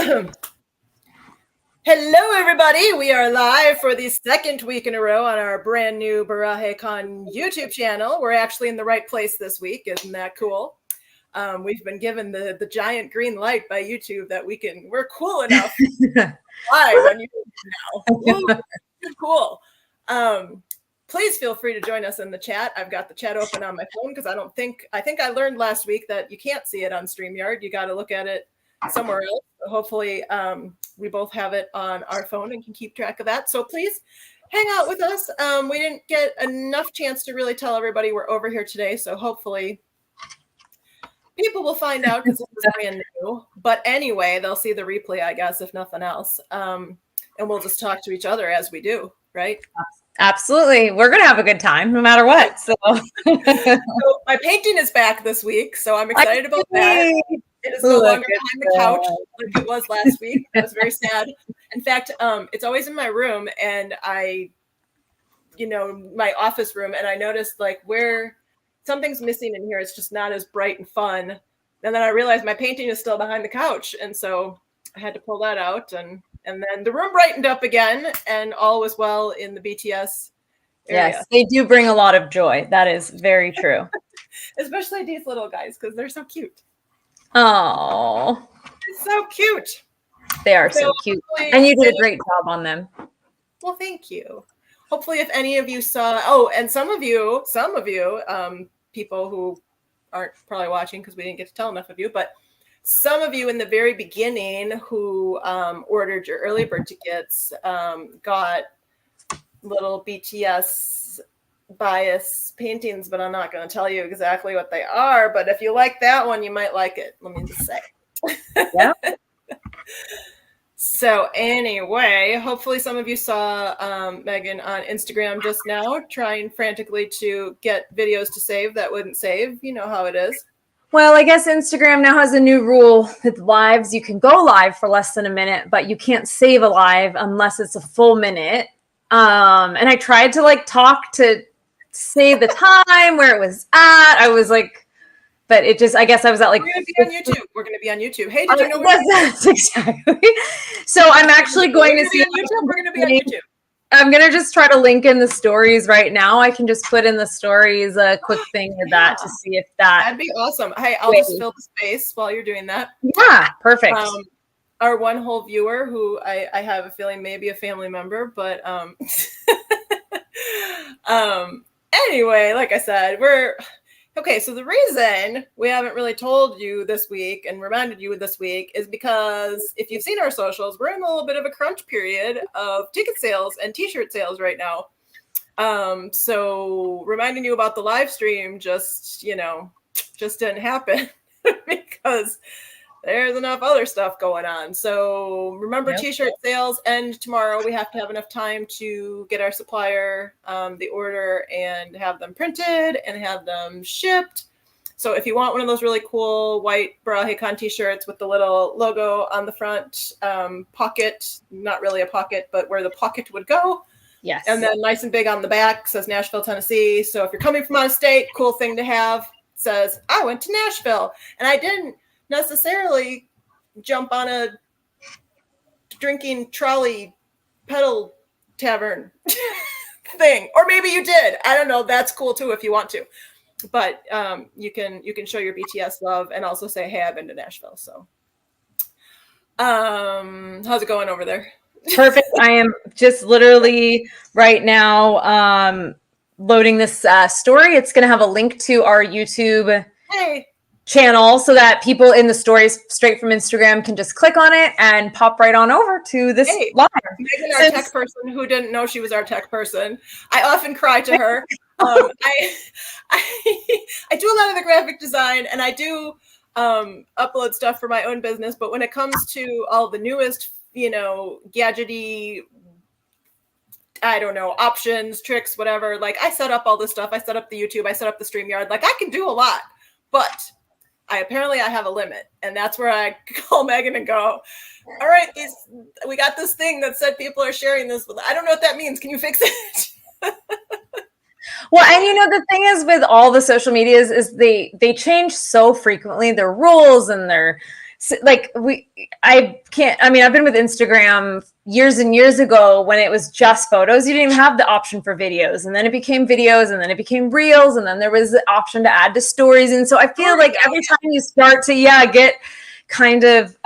Hello, everybody. We are live for the second week in a row on our brand new Borahae Con YouTube channel. We're actually in the right place this week. Isn't that cool? We've been given the giant green light by YouTube that we're cool enough live on YouTube now. Ooh, cool. Please feel free to join us in the chat. I've got the chat open on my phone because I think I learned last week that you can't see it on StreamYard. You got to look at it somewhere else. So hopefully we both have it on our phone and can keep track of that. So please hang out with us. We didn't get enough chance to really tell everybody we're over here today. So hopefully people will find out because this is brand new. But anyway, they'll see the replay, I guess, if nothing else. And we'll just talk to each other as we do, right? Absolutely. We're going to have a good time no matter what. So my painting is back this week, so I'm excited about that. It is no longer behind the couch like it was last week. That was very sad. In fact, it's always in my room, and my office room, and I noticed like where something's missing in here. It's just not as bright and fun. And then I realized my painting is still behind the couch, and so I had to pull that out, and then the room brightened up again, and all was well in the BTS area. Yes, they do bring a lot of joy. That is very true. Especially these little guys, because they're so cute. Oh, so cute. They are so cute. And you did a great job on them. Well, thank you. Hopefully if any of you saw, and some of you, people who aren't probably watching because we didn't get to tell enough of you, but some of you in the very beginning who ordered your early bird tickets got little BTS bias paintings, but I'm not going to tell you exactly what they are. But if you like that one, you might like it. Let me just say. Yeah. So anyway, hopefully some of you saw Meghann on Instagram just now, trying frantically to get videos to save that wouldn't save. You know how it is. Well, I guess Instagram now has a new rule with lives. You can go live for less than a minute, but you can't save a live unless it's a full minute. And I tried to talk to save the time where it was at. I was like, but it just, I guess I was at We're going to be on YouTube. We're going to be on YouTube. Hey, did you know that's exactly. So I'm actually going to see on YouTube. We're going to be on YouTube. I'm going to just try to link in the stories right now. I can just put in the stories a quick thing with that to see if that'd be awesome. Hey, I'll just fill the space while you're doing that. Yeah, perfect. Our one whole viewer who I have a feeling may be a family member, but anyway, like I said, okay, so the reason we haven't really told you this week and reminded you this week is because if you've seen our socials, we're in a little bit of a crunch period of ticket sales and t-shirt sales right now. So reminding you about the live stream just didn't happen because there's enough other stuff going on. So remember, t-shirt sales end tomorrow. We have to have enough time to get our supplier the order and have them printed and have them shipped. So if you want one of those really cool white Borahae Con t-shirts with the little logo on the front pocket, not really a pocket, but where the pocket would go. Yes. And then nice and big on the back says Nashville, Tennessee. So if you're coming from out of state, cool thing to have. It says, I went to Nashville. And I didn't necessarily jump on a drinking trolley pedal tavern thing, or maybe you did. I don't know. That's cool too if you want to, but you can show your BTS love and also say, hey, I've been to Nashville. So how's it going over there? Perfect. I am just literally right now loading this story. It's going to have a link to our YouTube channel so that people in the stories straight from Instagram can just click on it and pop right on over to this live. Meghann, our tech person who didn't know she was our tech person. I often cry to her. I do a lot of the graphic design and I do upload stuff for my own business. But when it comes to all the newest, gadgety, I don't know, options, tricks, whatever, I set up all this stuff. I set up the YouTube, I set up the StreamYard. I can do a lot, but I have a limit, and that's where I call Meghann and go, all right, we got this thing that said people are sharing this, but I don't know what that means. Can you fix it? Well, and the thing is with all the social medias is they change so frequently, their rules and their So, like I can't, I mean, I've been with Instagram years and years ago when it was just photos. You didn't even have the option for videos, and then it became videos, and then it became reels, and then there was the option to add to stories. And so I feel like every time you start to get kind of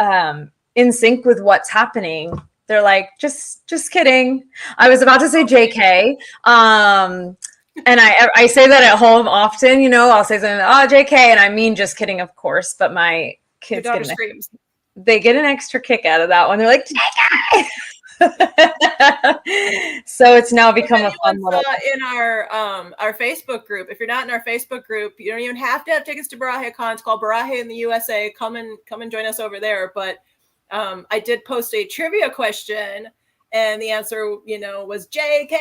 in sync with what's happening, they're like, just kidding. I was about to say JK. And I say that at home often, you know, I'll say something, oh, JK, and I mean just kidding, of course, but my kids they get an extra kick out of that one. They're like, JK! So it's now become a fun little in our Facebook group. If you're not in our Facebook group, you don't even have to have tickets to Borahae Con. It's called Borahae in the USA. Come and join us over there. But I did post a trivia question, and the answer, you know, was JK,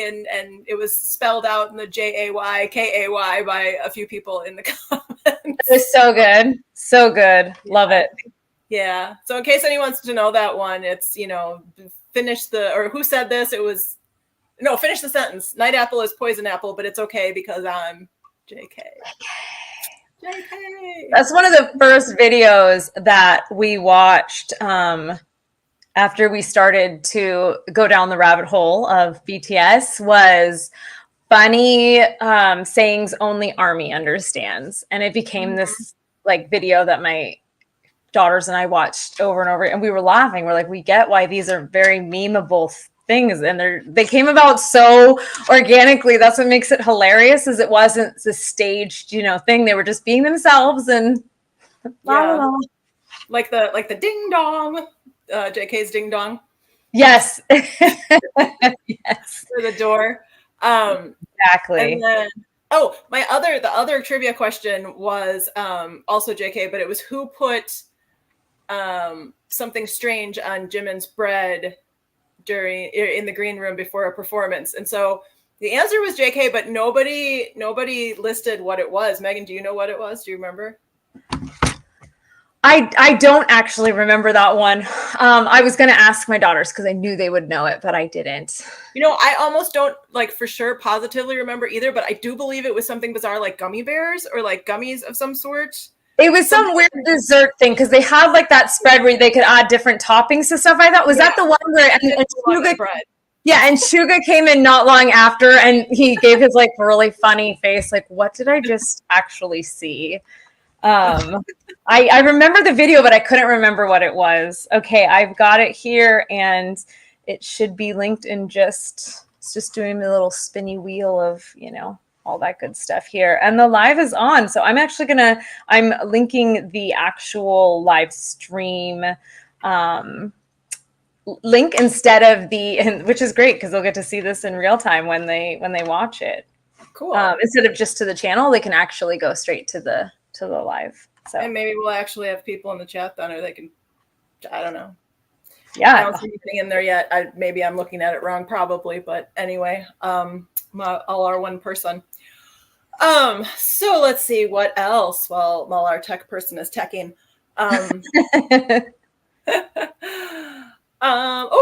and it was spelled out in the JAYKAY by a few people in the comments. It was so good. So good. Love it. Yeah. So in case anyone wants to know that one, it's, you know, finish who said this? Finish the sentence. Night apple is poison apple, but it's okay because I'm JK. JK. That's one of the first videos that we watched after we started to go down the rabbit hole of BTS was funny sayings only Army understands. And it became this like video that my daughters and I watched over and over, and we were laughing. We're like, we get why these are very memeable things, and they came about so organically. That's what makes it hilarious, is it wasn't the staged, you know, thing. They were just being themselves, and like the ding dong, JK's ding dong. Yes. Yes. For the door. Exactly. And then, the other trivia question was also JK, but it was who put something strange on Jimin's bread in the green room before a performance. And so the answer was JK, but nobody listed what it was. Meghann, do you know what it was? Do you remember? I don't actually remember that one. I was going to ask my daughters because I knew they would know it, but I didn't. You know, I almost don't like for sure positively remember either, but I do believe it was something bizarre like gummy bears or like gummies of some sort. It was some weird dessert thing because they had like that spread where they could add different toppings to stuff. I thought, was that the one where and Suga came in not long after, and he gave his like really funny face, like, what did I just actually see? I remember the video, but I couldn't remember what it was. Okay, I've got it here, and it should be linked in it's just doing the little spinny wheel of, you know, all that good stuff here. And the live is on. So I'm actually I'm linking the actual live stream link instead of which is great because they'll get to see this in real time when they watch it. Cool. Instead of just to the channel, they can actually go straight to the live. So, and maybe we'll actually have people in the chat then, or they can, I don't know. Yeah. I don't see anything in there yet. Maybe I'm looking at it wrong, probably, but anyway, all are one person. So let's see what else while our tech person is teching.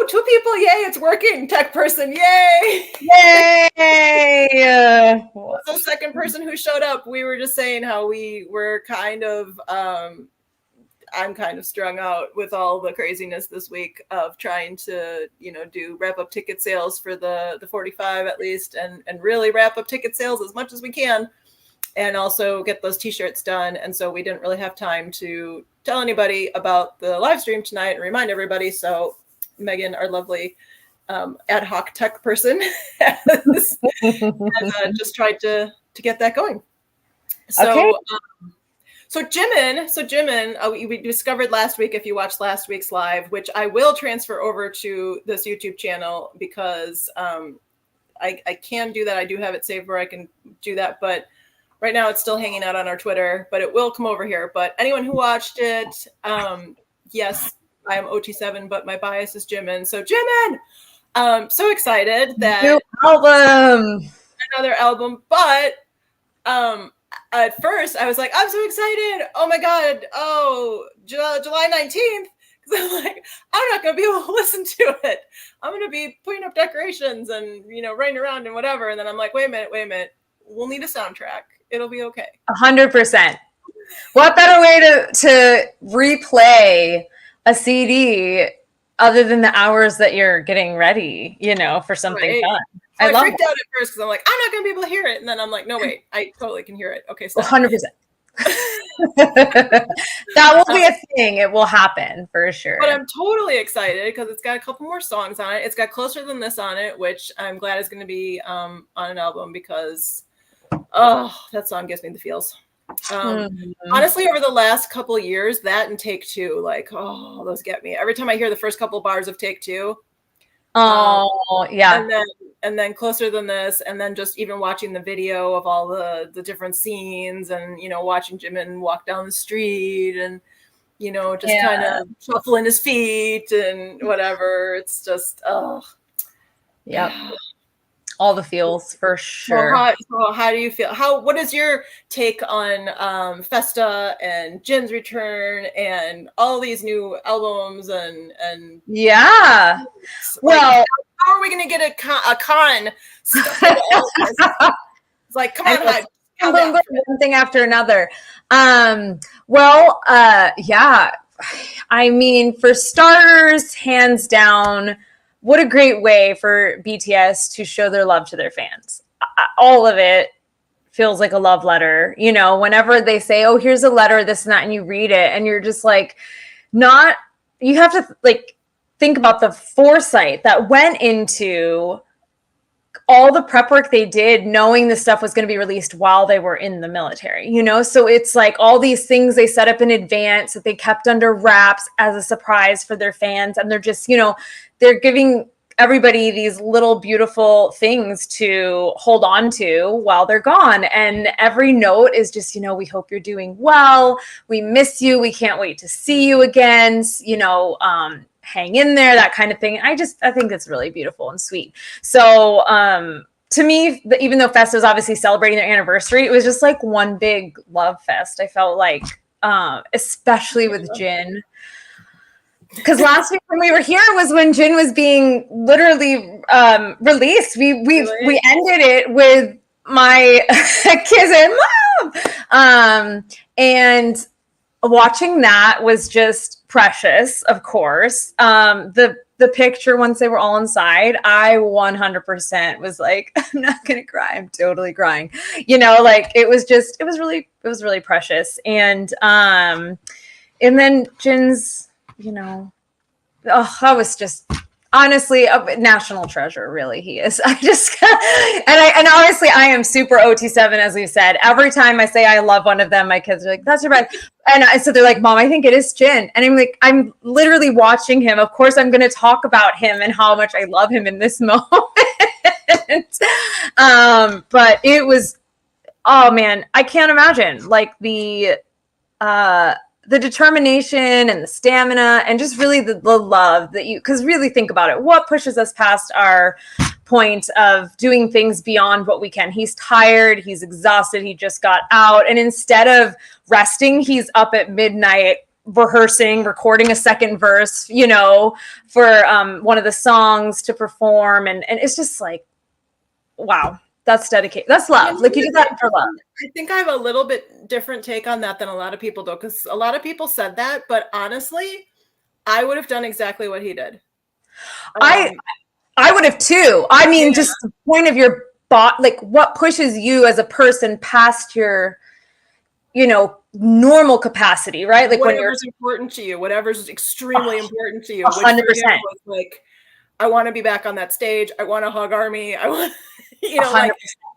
Two people, yay, it's working. Tech person, yay! Yay! The second person who showed up, we were just saying how we were kind of I'm kind of strung out with all the craziness this week of trying to, you know, wrap up ticket sales for the 45 at least, and really wrap up ticket sales as much as we can, and also get those t-shirts done. And so we didn't really have time to tell anybody about the live stream tonight and remind everybody. So Meghann, our lovely ad hoc tech person, has just tried to get that going. So okay. So Jimin, we discovered last week, if you watched last week's live, which I will transfer over to this YouTube channel because I can do that. I do have it saved where I can do that, but right now it's still hanging out on our Twitter, but it will come over here. But anyone who watched it, yes, I am OT7, but my bias is Jimin. So Jimin, so excited that new album, another album, but at first I was like, I'm so excited. Oh my God. Oh, July 19th. Because I'm like, I'm not going to be able to listen to it. I'm going to be putting up decorations and, you know, running around and whatever. And then I'm like, wait a minute. We'll need a soundtrack. It'll be okay. 100%. What better way to replay a CD other than the hours that you're getting ready, for something Right. So I love freaked out at first because I'm like, I'm not going to be able to hear it. And then I'm like, no, wait, I totally can hear it. Okay, stop. 100%. That will be a thing. It will happen for sure. But I'm totally excited because it's got a couple more songs on it. It's got Closer Than This on it, which I'm glad is going to be on an album because, that song gives me the feels. Honestly, over the last couple of years, that and Take Two, like, those get me. Every time I hear the first couple bars of Take Two. Yeah. And then Closer Than This, and then just even watching the video of all the different scenes and, watching Jimin walk down the street and, just kind of shuffling his feet and whatever. It's just, Yep. All the feels for sure. So how do you feel? What is your take on Festa and Jin's return and all these new albums and yeah? Well, how are we going to get a con? It's like, come on, one thing after another. Yeah. I mean, for starters, hands down, what a great way for BTS to show their love to their fans. All of it feels like a love letter. Whenever they say, oh, here's a letter, this and that, and you read it and you're just like, you have to like think about the foresight that went into all the prep work they did, knowing this stuff was going to be released while they were in the military, So it's like all these things they set up in advance that they kept under wraps as a surprise for their fans. And they're just, they're giving everybody these little beautiful things to hold on to while they're gone. And every note is just, we hope you're doing well. We miss you. We can't wait to see you again. Hang in there, that kind of thing. I think it's really beautiful and sweet. So to me, even though Festa is obviously celebrating their anniversary, it was just like one big love fest. I felt like, especially with Jin. Because last week when we were here was when Jin was being literally released. We ended it with my kiss and mom. And watching that was just precious, of course. The picture once they were all inside, I 100% was like, I'm not gonna cry. I'm totally crying. It was really precious. And then Jin's, that was just honestly a national treasure. Really, he is. And honestly, I am super OT7, as we've said. Every time I say I love one of them, my kids are like, "That's your best." And so they're like, "Mom, I think it is Jin." And I'm like, I'm literally watching him. Of course, I'm going to talk about him and how much I love him in this moment. But it was, oh man, I can't imagine like the determination and the stamina and just really the love that because really think about it, what pushes us past our point of doing things beyond what we can? He's tired, he's exhausted, he just got out, and instead of resting, he's up at midnight rehearsing, recording a second verse, for one of the songs to perform, and it's just like, wow. That's dedicated. That's love. Like you do that for love. I think I have a little bit different take on that than a lot of people do, because a lot of people said that, but honestly, I would have done exactly what he did. I would have too. I mean, just the point of your like what pushes you as a person past your, normal capacity, right? Like whatever's important to you, whatever's extremely important to you. 100%. Like, I want to be back on that stage. I want to hug Army. I want. Like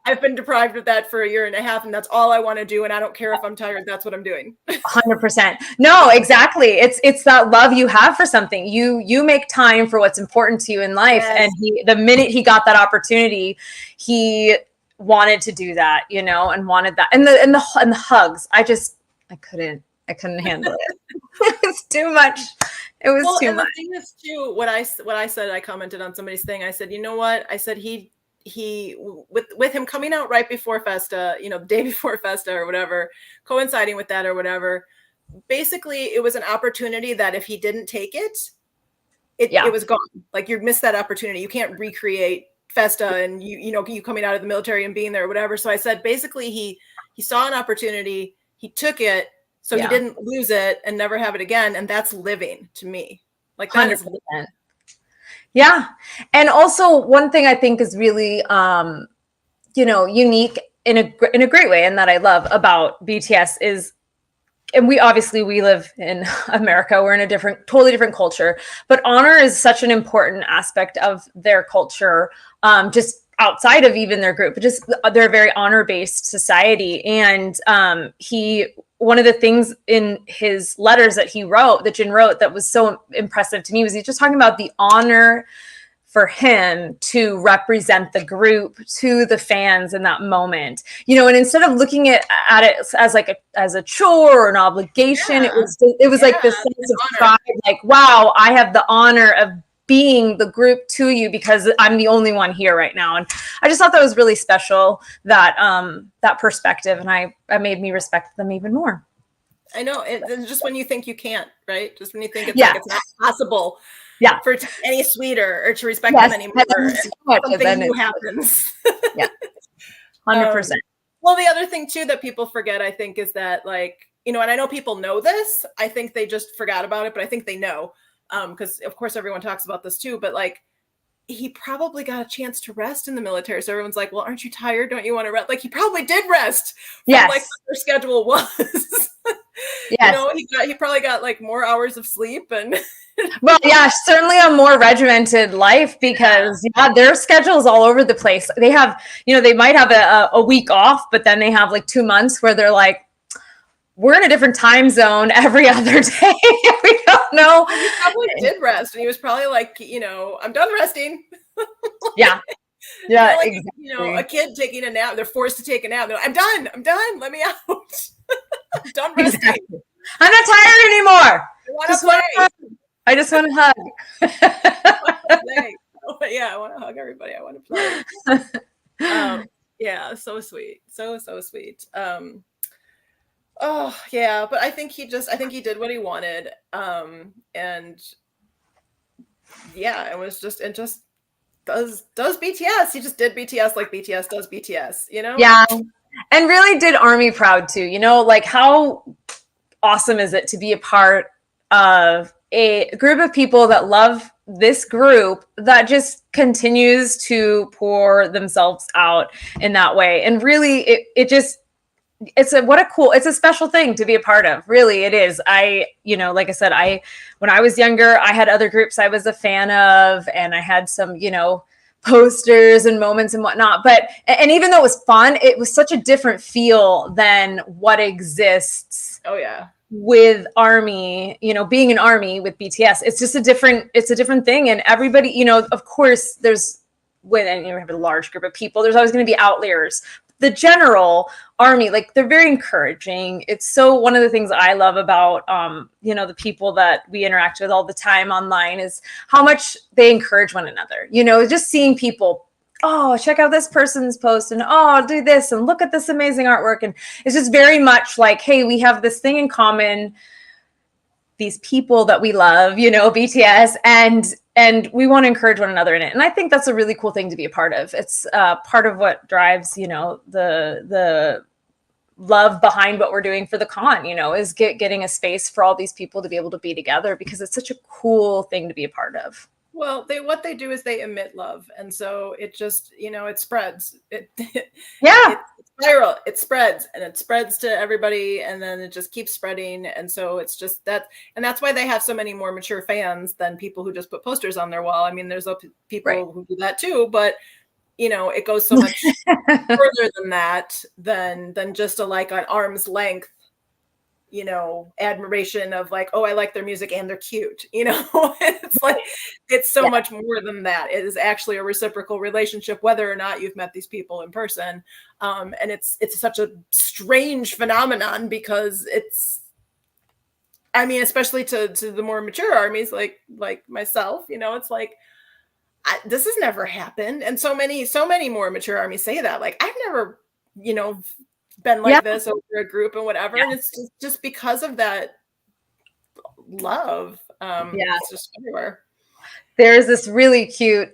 I've been deprived of that for a year and a half, and that's all I want to do. And I don't care if I'm tired. That's what I'm doing. 100%. No, exactly. It's that love you have for something. You make time for what's important to you in life. Yes. And the minute he got that opportunity, he wanted to do that, and wanted that. And the hugs. I couldn't handle it. It was too much. It was too much. The thing is too, what I said, I commented on somebody's thing. I said, you know what? I said he with him coming out right before Festa, the day before Festa or whatever, coinciding with that or whatever, basically it was an opportunity that if he didn't take it, it was gone. Like you missed that opportunity. You can't recreate Festa and you coming out of the military and being there or whatever. So I said, basically he saw an opportunity, he took it, So he didn't lose it and never have it again. And that's living to me. Like that 100%. is Yeah. And also one thing I think is really, unique in a great way, and that I love about BTS is, and we live in America. We're in a totally different culture, but honor is such an important aspect of their culture. Just outside of even their group, but just they're a very honor-based society. And one of the things in his letters that Jin wrote, that was so impressive to me was he's just talking about the honor for him to represent the group to the fans in that moment, and instead of looking at it as a chore or an obligation, it was like this sense of pride, like, wow, I have the honor of being the group to you because I'm the only one here right now. And I just thought that was really special, that perspective, and it made me respect them even more. I know, it's just when you think you can't, right? Just when you think it's like it's not possible. Yeah, for any sweeter or to respect them anymore. Something new happens. 100%. Well, the other thing too that people forget, I think, is that, like, and I know people know this. I think they just forgot about it, but I think they know, because of course everyone talks about this too. But like, he probably got a chance to rest in the military, so everyone's like, "Well, aren't you tired? Don't you want to rest?" Like, he probably did rest. From, like, what their schedule was. He probably got like more hours of sleep and. Well, yeah, certainly a more regimented life, because their schedule's all over the place. They have, they might have a week off, but then they have like 2 months where they're like, we're in a different time zone every other day. We don't know. He probably did rest, and he was probably like, I'm done resting. Yeah. Yeah, like, exactly. A kid taking a nap, they're forced to take a nap. They're like, I'm done. Let me out. I'm done resting. Exactly. I'm not tired anymore. I just want to hug. I want to hug everybody. I want to play. Yeah, so sweet. So sweet. Oh yeah, but I think he did what he wanted. And yeah, it just does BTS. He just did BTS like BTS does BTS, Yeah. And really did ARMY proud too. Like, how awesome is it to be a part of a group of people that love this group that just continues to pour themselves out in that way. And really it's a special thing to be a part of. Really, it is. Like I said, when I was younger, I had other groups I was a fan of, and I had some, posters and moments and whatnot. And even though it was fun, it was such a different feel than what exists. Oh yeah. With ARMY, being an ARMY with BTS, it's a different thing. And everybody, of course, when you have a large group of people, there's always going to be outliers. The general ARMY, like, they're very encouraging. It's so, one of the things I love about, the people that we interact with all the time online is how much they encourage one another. Just seeing people, oh, check out this person's post, and oh, do this, and look at this amazing artwork. And it's just very much like, hey, we have this thing in common, these people that we love, BTS, and we want to encourage one another in it. And I think that's a really cool thing to be a part of. It's part of what drives, the love behind what we're doing for the con, is getting a space for all these people to be able to be together, because it's such a cool thing to be a part of. Well, what they do is they emit love, and so it just, it spreads. It's viral. It spreads, and it spreads to everybody, and then it just keeps spreading. And so it's just that, and that's why they have so many more mature fans than people who just put posters on their wall. I mean, there's people who do that too, but it goes so much further than that, than just a, like, an arm's length, admiration of, like, oh, I like their music and they're cute. It's like, it's so much more than that. It is actually a reciprocal relationship, whether or not you've met these people in person. And it's such a strange phenomenon, because especially to the more mature ARMYs, like myself, it's like, this has never happened. And so many more mature ARMYs say that, like, I've never, been like this over a group and whatever. And it's just because of that love. It's just everywhere. There's this really cute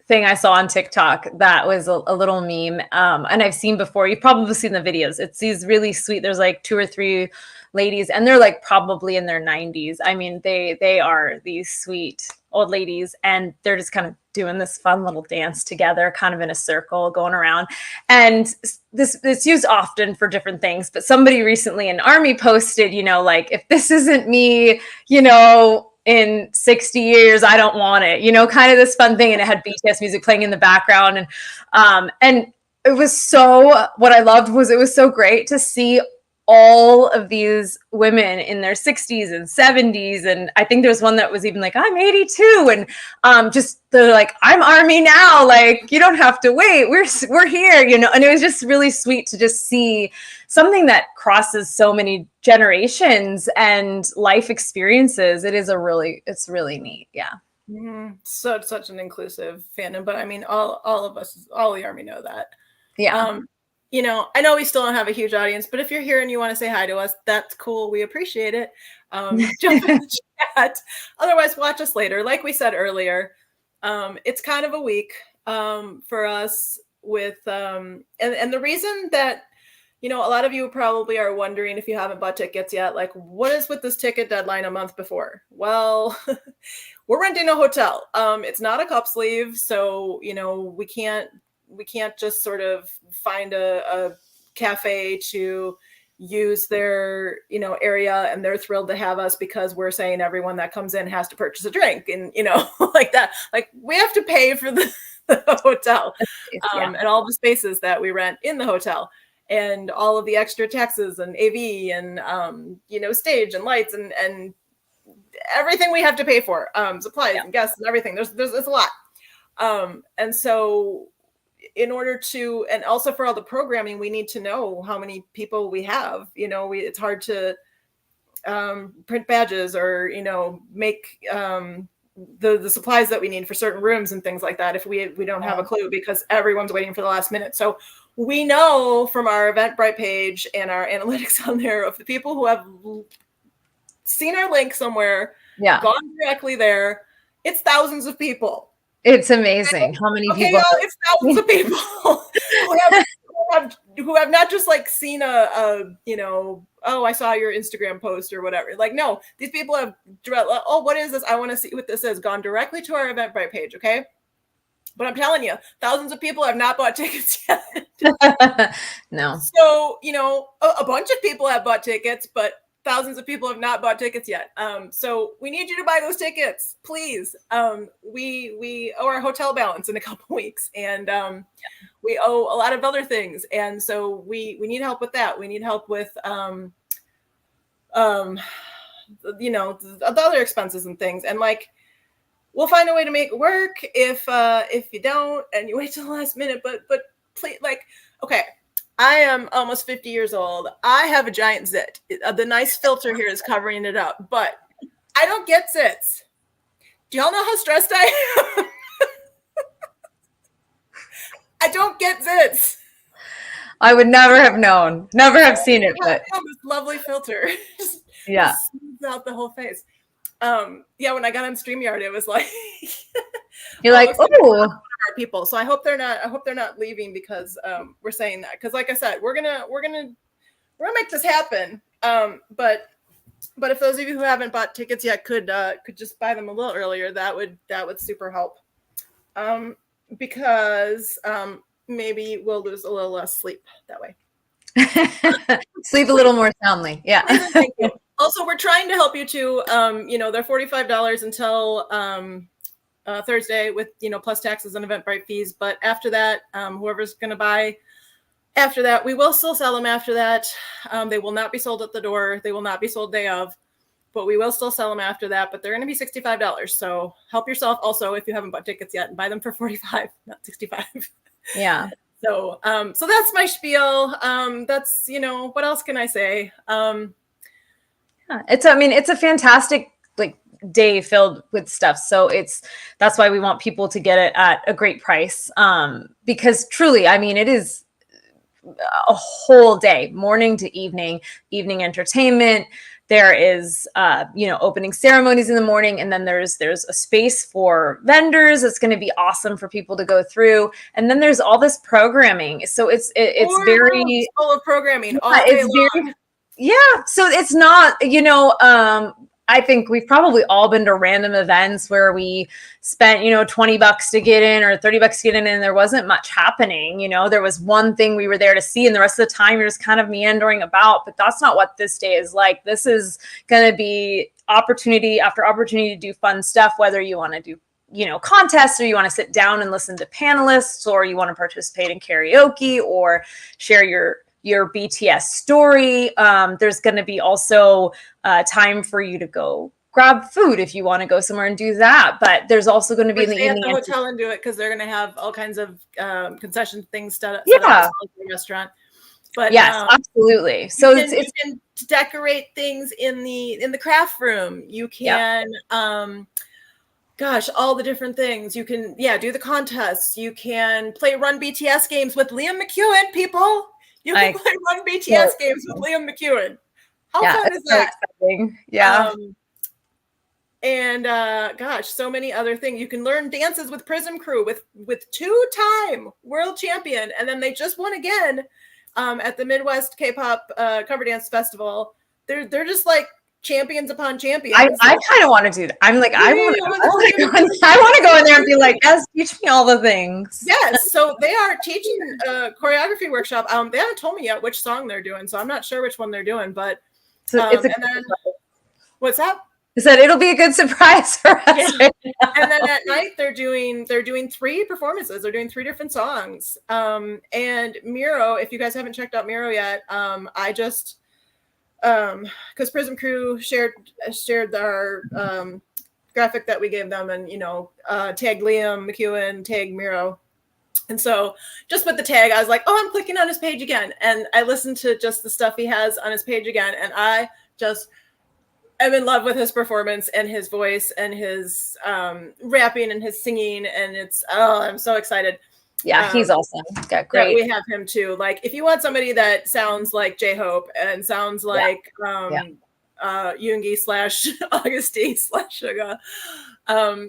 thing I saw on TikTok that was a little meme. And I've seen before, you've probably seen the videos. It's these really sweet, there's like 2 or 3 ladies, and they're like probably in their 90s. I mean, they are these sweet old ladies, and they're just kind of doing this fun little dance together, kind of in a circle going around. And this used often for different things, but somebody recently in Army posted, you know, like, if this isn't me, you know, in 60 years, I don't want it, you know, kind of this fun thing. And it had BTS music playing in the background. And it was so, what I loved was it was so great to see all of these women in their 60s and 70s. And I think there's one that was even like, I'm 82. And just they're like, I'm Army now. Like, you don't have to wait. We're here, you know. And it was just really sweet to just see something that crosses so many generations and life experiences. It's really neat. Yeah. Mm-hmm. Such an inclusive fandom. But I mean, all of us, all the Army know that. Yeah. You know, I know we still don't have a huge audience, but if you're here and you want to say hi to us, that's cool. We appreciate it. Jump in the chat. Otherwise, watch us later. Like we said earlier, it's kind of a week for us with, and the reason that, you know, a lot of you probably are wondering if you haven't bought tickets yet, like, what is with this ticket deadline a month before? Well, we're renting a hotel. It's not a cup sleeve, so, you know, we can't just sort of find a cafe to use their, you know, area, and they're thrilled to have us because we're saying everyone that comes in has to purchase a drink, and, you know, like that. Like, we have to pay for the hotel, and all the spaces that we rent in the hotel, and all of the extra taxes and AV and, you know, stage and lights and everything we have to pay for, supplies and guests and everything. There's a lot. And so, in order to, and also for all the programming, we need to know how many people we have. You know, it's hard to print badges or, you know, make the supplies that we need for certain rooms and things like that if we don't have a clue, because everyone's waiting for the last minute. So we know from our Eventbrite page and our analytics on there of the people who have seen our link somewhere, gone directly there, it's thousands of people. It's amazing how many people. It's thousands of people who have not just like seen a you know, oh, I saw your Instagram post or whatever. Like, no, these people have oh, what is this? I want to see what this is. Gone directly to our Eventbrite page, okay? But I'm telling you, thousands of people have not bought tickets yet. No. So, you know, a bunch of people have bought tickets, but thousands of people have not bought tickets yet. So we need you to buy those tickets, please. We owe our hotel balance in a couple weeks, and we owe a lot of other things. And so we need help with that. We need help with, you know, the other expenses and things. And like, we'll find a way to make it work if you don't, and you wait till the last minute, but please, like, okay. I am almost 50 years old. I have a giant zit. The nice filter here is covering it up, but I don't get zits. Do y'all know how stressed I am? I don't get zits. I would never have known, never have seen it, but this lovely filter. Just smooths out the whole face. When I got on StreamYard, it was like you're like, oh, people. So I hope they're not leaving because we're saying that. Because like I said, we're gonna make this happen. But if those of you who haven't bought tickets yet could just buy them a little earlier, that would super help. Because maybe we'll lose a little less sleep that way. Sleep a little more soundly. Yeah. Thank you. Also, we're trying to help you too. You know, they're $45 until Thursday with, you know, plus taxes and Eventbrite fees. But after that, whoever's going to buy after that, we will still sell them after that. They will not be sold at the door. They will not be sold day of, but we will still sell them after that. But they're going to be $65. So help yourself also if you haven't bought tickets yet and buy them for $45, not $65. Yeah. So that's my spiel. That's, you know, what else can I say? It's a fantastic day filled with stuff. So that's why we want people to get it at a great price. Because truly, I mean, it is a whole day, morning to evening entertainment, There is, opening ceremonies in the morning, and then there's a space for vendors. It's going to be awesome for people to go through, and then there's all this programming. So it's very full of programming all day it's long. very, so it's not, I think we've probably all been to random events where we spent, $20 to get in or $30 to get in, and there wasn't much happening. There was one thing we were there to see, and the rest of the time you're just kind of meandering about. But that's not what this day is like. This is going to be opportunity after opportunity to do fun stuff, whether you want to do contests, or you want to sit down and listen to panelists, or you want to participate in karaoke or share your BTS story. There's going to be also time for you to go grab food if you want to go somewhere and do that. But there's also going to be in the evening at the hotel and do it, because they're going to have all kinds of concession things set up yeah. at the restaurant. But yes, absolutely. So you can decorate things in the craft room. You can all the different things. You can do the contests. You can run BTS games with Liam McEwen, people. You can run BTS games with Liam McEwen. How fun is that? So exciting. Yeah. And so many other things. You can learn dances with Prism Crew with two-time world champion, and then they just won again at the Midwest K-pop Cover Dance Festival. They're just like champions upon champions. I kind of want to do that. I'm like, I want to go in there and be like, yes, teach me all the things. Yes. So they are teaching a choreography workshop. They haven't told me yet which song they're doing, so I'm not sure which one they're doing. But what's that? I said it'll be a good surprise for us. Yeah. And then at night they're doing 3 performances. They're doing 3 different songs. And Miro, if you guys haven't checked out Miro yet, I just because Prism Crew shared our graphic that we gave them, and tag Liam McEwen, tag Miro. And so just with the tag, I was like, I'm clicking on his page again. And I listened to just the stuff he has on his page again. And I just am in love with his performance and his voice and his rapping and his singing. And I'm so excited. Yeah, he's awesome. Yeah, great. We have him too. Like, if you want somebody that sounds like J-Hope and sounds like Yoongi / Augustine / Suga,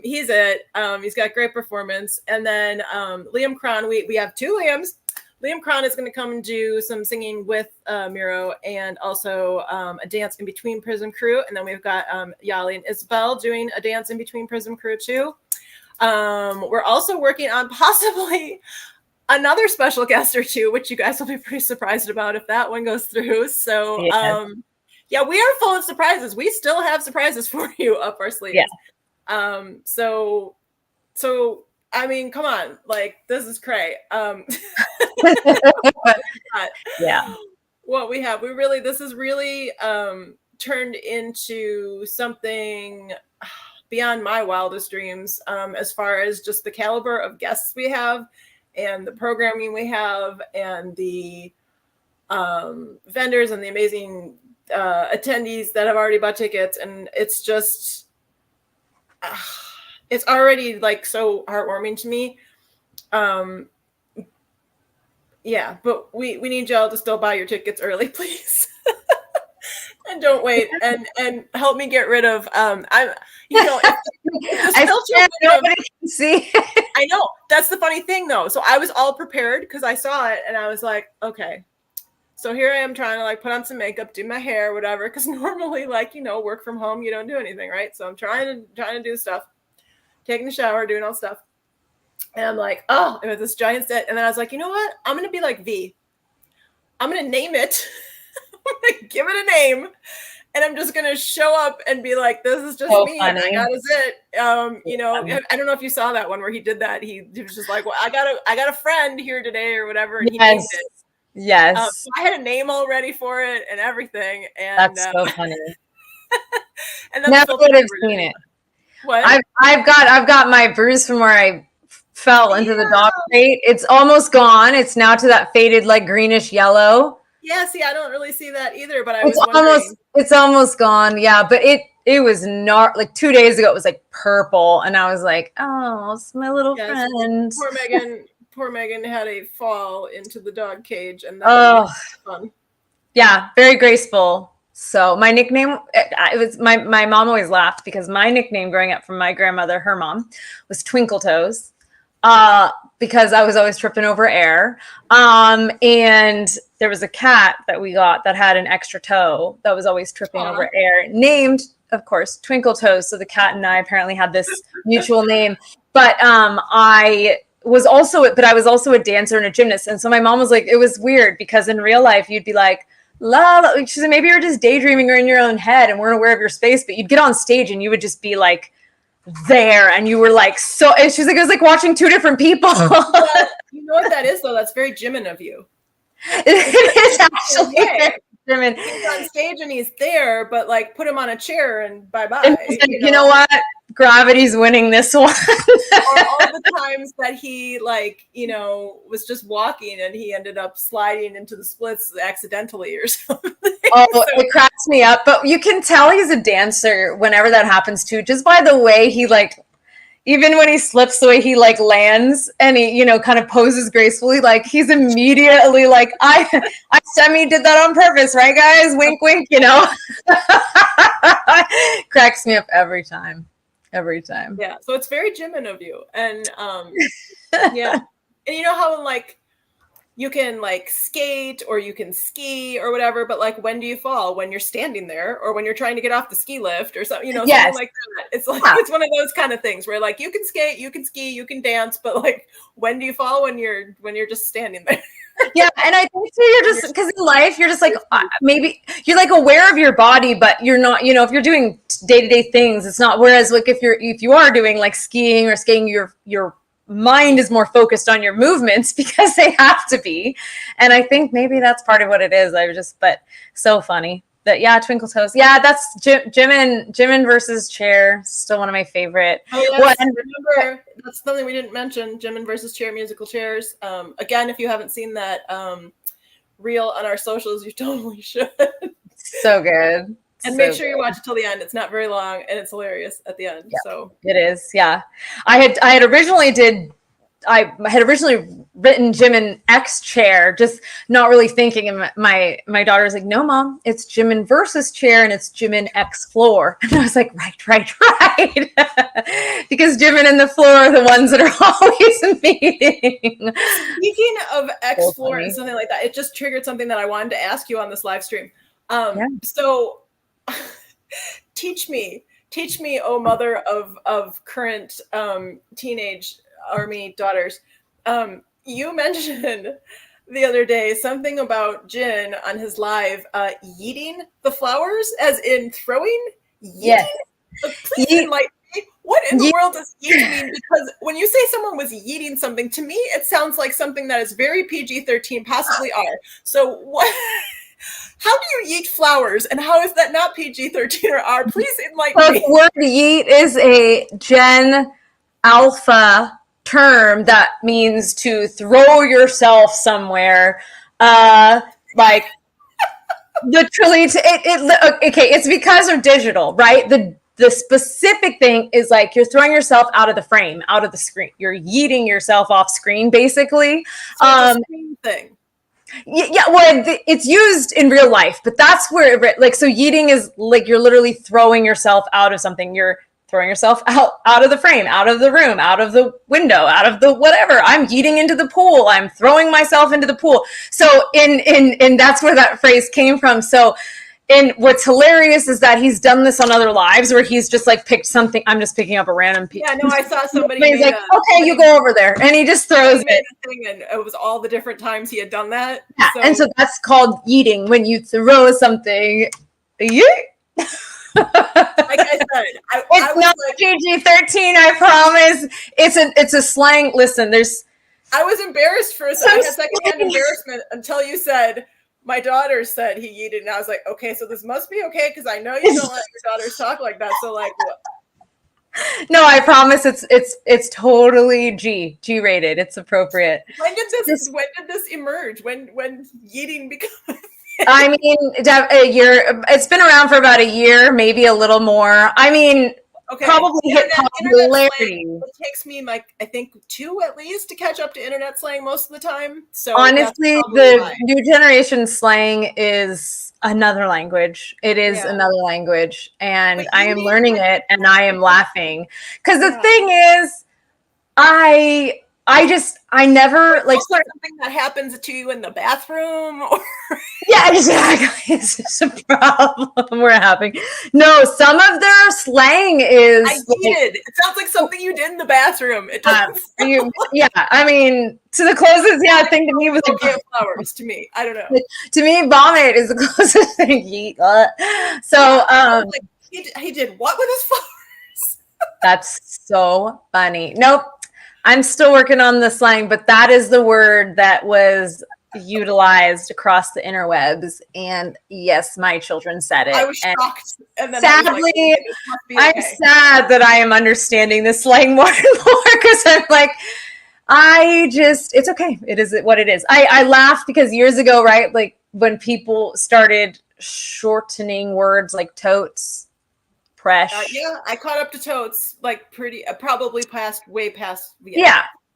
he's it. He's got great performance. And then Liam Kron, we have 2 Liams. Liam Kron is going to come and do some singing with Miro, and also a dance in between Prism Crew. And then we've got Yali and Isabel doing a dance in between Prism Crew too. We're also working on possibly another special guest or 2, which you guys will be pretty surprised about if that one goes through. So, we are full of surprises. We still have surprises for you up our sleeves. Yeah. So I mean, come on, like, this is cray. Yeah. What we have, this is really turned into something beyond my wildest dreams, as far as just the caliber of guests we have and the programming we have and the vendors and the amazing attendees that have already bought tickets. And it's just, it's already like so heartwarming to me. But we need y'all to still buy your tickets early, please. And don't wait, and help me get rid of nobody can see. I know, that's the funny thing though. So I was all prepared because I saw it, and I was like, okay, so here I am trying to like put on some makeup, do my hair, whatever, because normally, like, work from home, you don't do anything, right? So I'm trying to do stuff, taking a shower, doing all stuff, and I'm like, I'm at this giant set, and then I was like, you know what, I'm gonna be like V, I'm gonna name it. I'm gonna give it a name, and I'm just gonna show up and be like, "This is just me. Funny. I got it." I don't know if you saw that one where he did that. He was just like, "Well, I got a friend here today or whatever," and he named it. Yes. So I had a name all ready for it and everything. And that's so funny. And never would have seen it. What? I've got my bruise from where I fell into the dog crate. It's almost gone. It's now to that faded like greenish yellow. Yeah, see, I don't really see that either, but it's almost gone. Yeah, but it was not like 2 days ago. It was like purple, and I was like, oh, it's my little friend. Poor Meghann had a fall into the dog cage, and that was fun. Yeah, very graceful. So my nickname, it was my mom always laughed because my nickname growing up from my grandmother, her mom, was Twinkle Toes, because I was always tripping over air. And there was a cat that we got that had an extra toe that was always tripping over air, named, of course, Twinkle Toes. So the cat and I apparently had this mutual name. But I was also a dancer and a gymnast. And so my mom was like, it was weird because in real life, you'd be like, la, she said, maybe you're just daydreaming or in your own head and weren't aware of your space, but you'd get on stage and you would just be like there and you were like, so, and she's like, it was like watching two different people. Well, you know what that is though? That's very Jimin of you. It is actually very Jimin. He's on stage and he's there, but like put him on a chair and bye-bye. And like, you know what? Gravity's winning this one. Or all the times that he like, was just walking and he ended up sliding into the splits accidentally or something. Oh, so it cracks me up. But you can tell he's a dancer whenever that happens too, just by the way he like, even when he slips, the way he like lands and he, kind of poses gracefully, like he's immediately like, I semi did that on purpose, right, guys? Wink, wink, cracks me up every time. Every time. Yeah. So it's very Jimin of you. And yeah. And you know how like you can like skate or you can ski or whatever, but like when do you fall? When you're standing there or when you're trying to get off the ski lift or something, something like that. It's like it's one of those kind of things where like you can skate, you can ski, you can dance, but like when do you fall? When you're just standing there. Yeah, and I think too, you're just because in life you're just like maybe you're like aware of your body, but you're not. If you're doing day-to-day things, it's not. Whereas like if you are doing like skiing or skating, your mind is more focused on your movements because they have to be. And I think maybe that's part of what it is. But so funny that Twinkle Toes. Yeah, that's Jimin versus Chair. Still one of my favorite. Oh, yes. Remember, that's something we didn't mention. Jimin versus Chair musical chairs. Again, if you haven't seen that reel on our socials, you totally should. So good. And make sure you watch it till the end. It's not very long and it's hilarious at the end. Yep, so it is. Yeah. I had originally written Jimin X Chair, just not really thinking. And my daughter was like, no, Mom, it's Jimin versus Chair and it's Jimin X Floor. And I was like, right. Because Jimin and the floor are the ones that are always meeting. Speaking of X Floor and something like that, it just triggered something that I wanted to ask you on this live stream. So teach me, oh mother of current teenage army daughters. You mentioned the other day something about Jin on his live yeeting the flowers, as in throwing. Yes. Please enlighten me. What in the world does yeet mean? Because when you say someone was yeeting something, to me it sounds like something that is very PG-13, possibly R. So what? How do you yeet flowers, and how is that not PG-13 or R? Please enlighten me. The word yeet is a Gen Alpha term that means to throw yourself somewhere, like literally. It's because of digital, right? The specific thing is like you're throwing yourself out of the frame, out of the screen. You're yeeting yourself off screen, basically. So it's a screen thing. Yeah, well, it's used in real life, but that's where so yeeting is like you're literally throwing yourself out of something. You're throwing yourself out of the frame, out of the room, out of the window, out of the whatever. I'm yeeting into the pool. I'm throwing myself into the pool. So in that's where that phrase came from. So and what's hilarious is that he's done this on other lives where he's just like picked something. I'm just picking up a random piece. Yeah, no, I saw somebody. He's like, okay, you go over there, and he just throws it. And it was all the different times he had done that. Yeah, and so that's called yeeting when you throw something. Yeet. Like I said, it's not like, PG-13. I promise. It's a slang. Listen, I was embarrassed for a second. I had secondhand embarrassment until you said. My daughter said he yeeted, and I was like, okay, so this must be okay because I know you don't let your daughters talk like that. So like, what? No, I promise it's totally G-rated. It's appropriate. When did this emerge? When yeeting become? I mean, a year. It's been around for about a year, maybe a little more. I mean, Okay. probably hit Internet popularity. slang, it takes me like I think 2 at least to catch up to internet slang most of the time. So honestly, the new generation slang is another language. It is another language, and I am learning it, and I am laughing because the thing is, I never like something that happens to you in the bathroom or yeah, exactly. It's just a problem we're having. No, some of their slang is I needed. It sounds like something you did in the bathroom. It doesn't yeah, I mean, to the closest thing to me was like flowers to me. I don't know. To me, vomit is the closest thing. So like, he did what with his flowers? That's so funny. Nope. I'm still working on the slang, but that is the word that was utilized across the interwebs. And yes, my children said it. I was shocked. And then sadly, I'm sad that I am understanding the slang more and more because I'm like, it's okay. It is what it is. I laugh because years ago, right? Like when people started shortening words like totes, presh. Yeah, I caught up to totes like pretty, probably way past.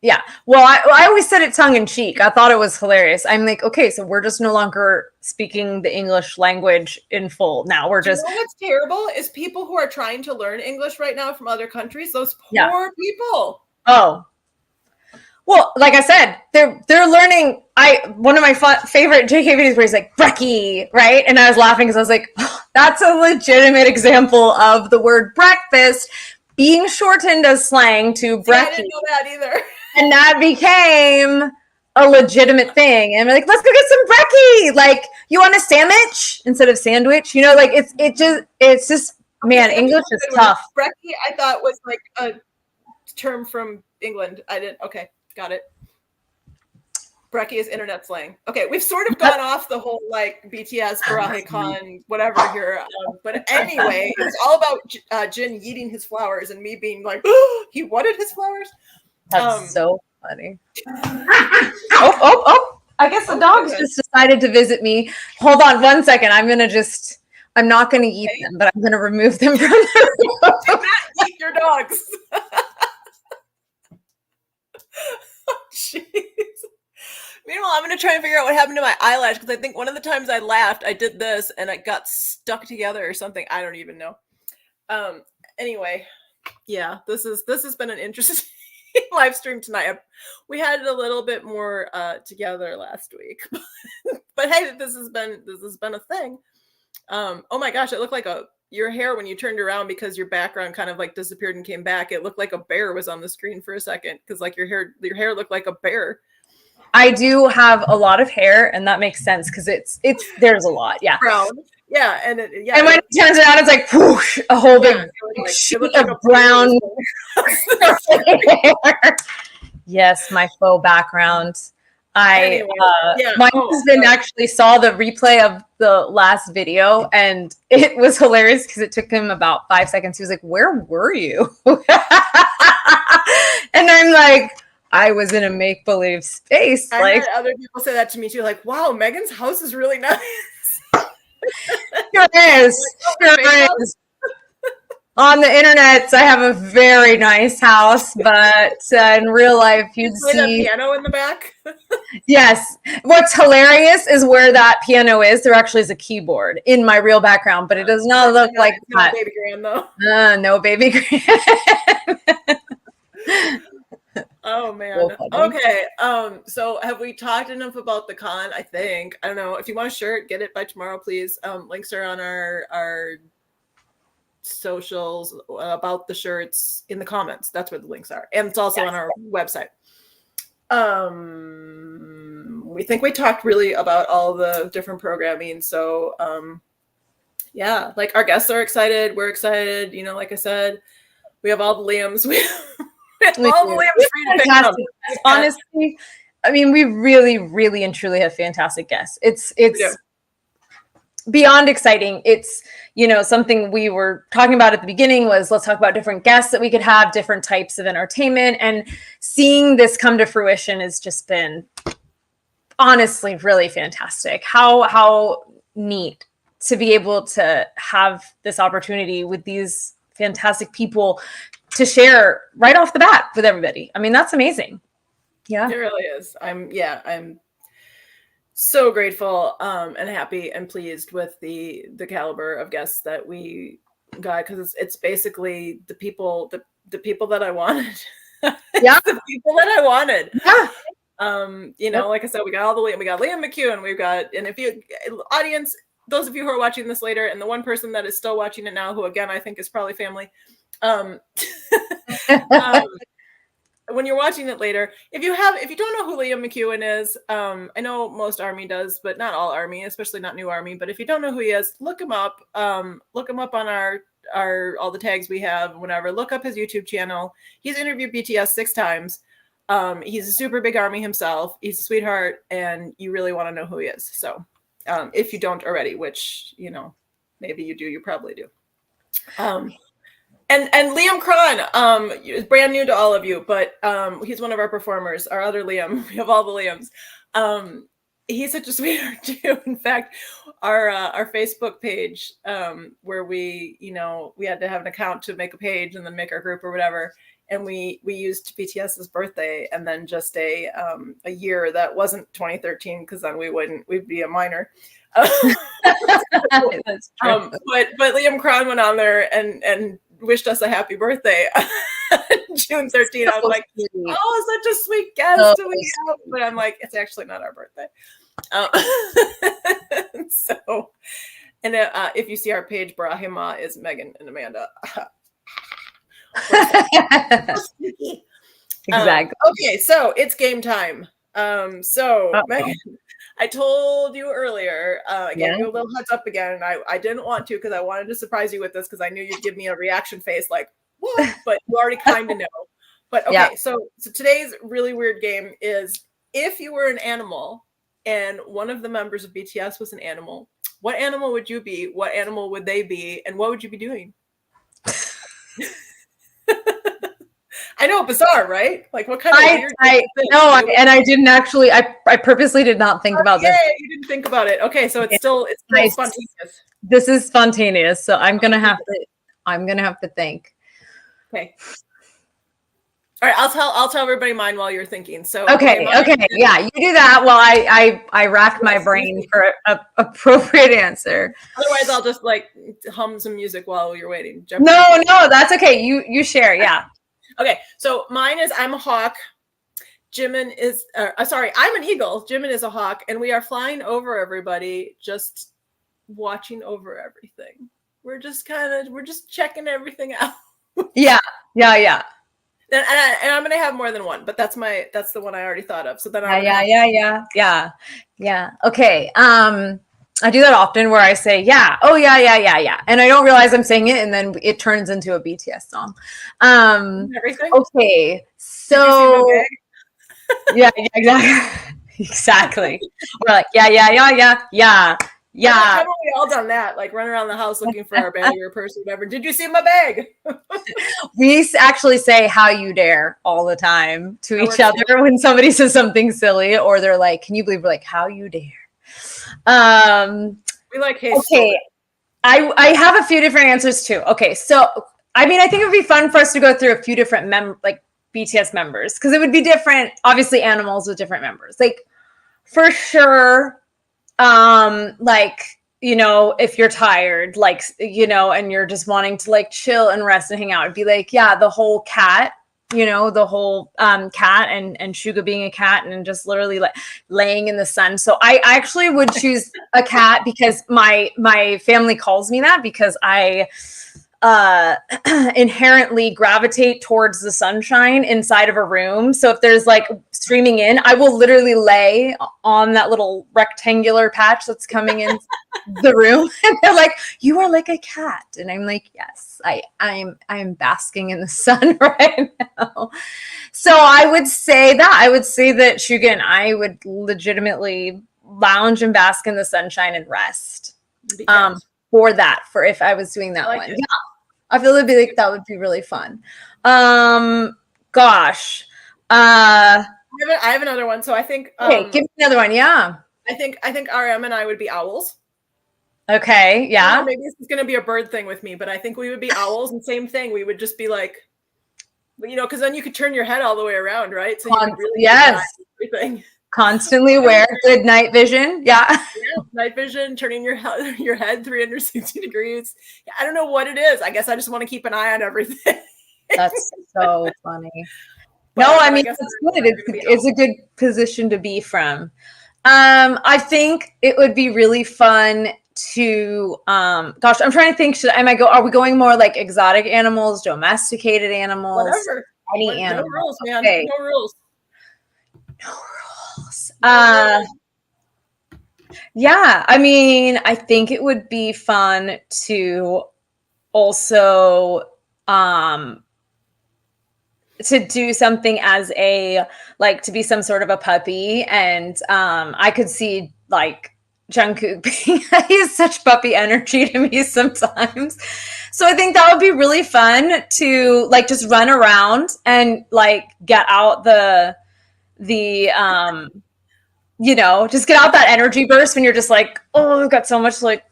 Yeah. Well, I always said it tongue in cheek. I thought it was hilarious. I'm like, okay, so we're just no longer speaking the English language in full. Now we're just. You know what's terrible is people who are trying to learn English right now from other countries. Those poor people. Oh. Well, like I said, they're learning. One of my favorite JK videos where he's like brekkie, right? And I was laughing because I was like, oh, that's a legitimate example of the word breakfast being shortened as slang to brekkie. I didn't know that either. And that became a legitimate thing. And we're like, let's go get some brekkie. Like, you want a sandwich instead of sandwich? You know, like it's just man, English is tough. Brekkie, I thought was like a term from England. I didn't. Okay. Got it. Brekkie is internet slang. Okay, we've sort of gone off the whole like BTS, Borahae Con, whatever here. But anyway, it's all about Jin eating his flowers and me being like, oh, he wanted his flowers. That's so funny. Oh. I guess the dogs just decided to visit me. Hold on 1 second. I'm not going to eat them, but I'm going to remove them from the room. Do not eat your dogs. Jeez. Meanwhile, I'm going to try and figure out what happened to my eyelash because I think one of the times I laughed, I did this and it got stuck together or something. I don't even know. Anyway, yeah, this has been an interesting live stream tonight. We had a little bit more together last week, but hey, this has been a thing. Oh my gosh, it looked like your hair when you turned around because your background kind of like disappeared and came back. It looked like a bear was on the screen for a second because like your hair looked like a bear. I do have a lot of hair, and that makes sense because there's a lot. Yeah. Brown. Yeah, and and when it turns around, it's like whoosh, a whole big sheet of brown. Yes, my faux background. My husband actually saw the replay of the last video, and it was hilarious because it took him about 5 seconds. He was like, "Where were you?" And I'm like, I was in a make-believe space. I heard other people say that to me too, like, "Wow, Megan's house is really nice." Sure is. On the internet, I have a very nice house, but in real life, you'd see a piano in the back. Yes. What's hilarious is where that piano is. There actually is a keyboard in my real background, but it does not look like that. No baby grand though. No baby grand. Oh man. Okay. So have we talked enough about the con? I think. I don't know. If you want a shirt, get it by tomorrow, please. Links are on our socials about the shirts in the comments. That's where the links are. And it's also on our website. We think we talked really about all the different programming. So yeah, like our guests are excited. We're excited. You know, like I said, we have all the Liams. We have all the Liams free to pick up. Honestly, I mean, we really, really and truly have fantastic guests. It's beyond exciting. It's, you know, something we were talking about at the beginning was let's talk about different guests that we could have, different types of entertainment, and seeing this come to fruition has just been honestly really fantastic. How neat to be able to have this opportunity with these fantastic people to share right off the bat with everybody. I mean, that's amazing. Yeah, it really is. I'm so grateful and happy and pleased with the caliber of guests that we got, because it's basically the people that I wanted. Yeah, the people that I wanted. Yeah. You know, like I said, we got Liam McHugh, we've got, and if you audience, those of you who are watching this later, and the one person that is still watching it now, who again I think is probably family, when you're watching it later, if you don't know who Liam McEwen is, I know most Army does, but not all Army, especially not new Army. But if you don't know who he is, look him up. Look him up on our all the tags we have, whatever. Look up his YouTube channel. He's interviewed BTS 6 times. He's a super big Army himself. He's a sweetheart, and you really want to know who he is. So if you don't already, which, you know, maybe you do, you probably do. And Liam Cron is brand new to all of you, but he's one of our performers, our other Liam. We have all the Liams. He's such a sweetheart too. In fact, our Facebook page, where we had to have an account to make a page and then make our group or whatever, and we used BTS's birthday and then just a year that wasn't 2013, because then we'd be a minor. That's true. But Liam Cron went on there and wished us a happy birthday June 13th. I was like, oh, such a sweet guest to we have. But I'm like, it's actually not our birthday. So, and if you see our page, Borahae Ma is Meghann and Amanda. Exactly. Okay, so it's game time. Meghann, I told you earlier, I gave you a little heads up again, and I didn't want to, because I wanted to surprise you with this, because I knew you'd give me a reaction face like, what? But you already kind of know. But okay, so today's really weird game is, if you were an animal and one of the members of BTS was an animal, what animal would you be? What animal would they be? And what would you be doing? I know, bizarre, right? Like, what kind of weird and I didn't actually. I purposely did not think about this. You didn't think about it. Okay, so it's still nice. Spontaneous. This is spontaneous, so I'm gonna have to think. Okay. All right, I'll tell everybody mine while you're thinking. So okay, yeah, you do that while I rack my brain for an appropriate answer. Otherwise, I'll just like hum some music while you're waiting. No, that's okay. You share, yeah. Okay, so mine is, I'm a hawk. Jimin is, sorry, I'm an eagle. Jimin is a hawk, and we are flying over everybody, just watching over everything. We're just checking everything out. Yeah. And I'm gonna have more than one, but that's the one I already thought of. So then yeah. Okay. I do that often, where I say, yeah, oh yeah, and I don't realize I'm saying it, and then it turns into a BTS song. Everything. Okay, so yeah, exactly. We're like, yeah. Haven't we all done that? Like, run around the house looking for our bag or purse or whatever. Did you see my bag? We actually say "how you dare" all the time to each other when somebody says something silly, or they're like, "Can you believe?" We're like, "How you dare." We like, hey, okay. I have a few different answers too. Okay, so I mean, I think it would be fun for us to go through a few different BTS members, because it would be different. Obviously, animals with different members, like for sure. Like, you know, if you're tired, like, you know, and you're just wanting to like chill and rest and hang out, it'd be like, yeah, the whole cat. You know, the whole cat and Suga being a cat and just literally like laying in the sun. So I actually would choose a cat, because my family calls me that, because I inherently gravitate towards the sunshine inside of a room. So if there's like streaming in, I will literally lay on that little rectangular patch that's coming in the room. And they're like, you are like a cat. And I'm like, yes, I am basking in the sun right now. So I would say that Suga and I would legitimately lounge and bask in the sunshine and rest. For if I was doing that one. Yeah. I feel it'd be like, that would be really fun. Gosh. I have another one. So I think give me another one. Yeah. I think RM and I would be owls. Okay, yeah. Maybe this is going to be a bird thing with me, but I think we would be owls, and same thing. We would just be like, because then you could turn your head all the way around, right? So you could really yes, everything. Constantly wear good night vision. Yeah. Yeah, night vision, turning your head 360 degrees. Yeah, I don't know what it is. I guess I just want to keep an eye on everything. That's so funny. No, I mean, it's good. It's a good position to be from. I think it would be really fun to gosh, I'm trying to think, are we going more like exotic animals, domesticated animals? Whatever. Any animal. No rules, man. Okay. No rules. No rules. Yeah, I mean, I think it would be fun to also to do something as to be some sort of a puppy, and I could see like Jungkook being he has such puppy energy to me sometimes. So I think that would be really fun to like just run around and like get out the just get out that energy burst when you're just like, oh, I've got so much like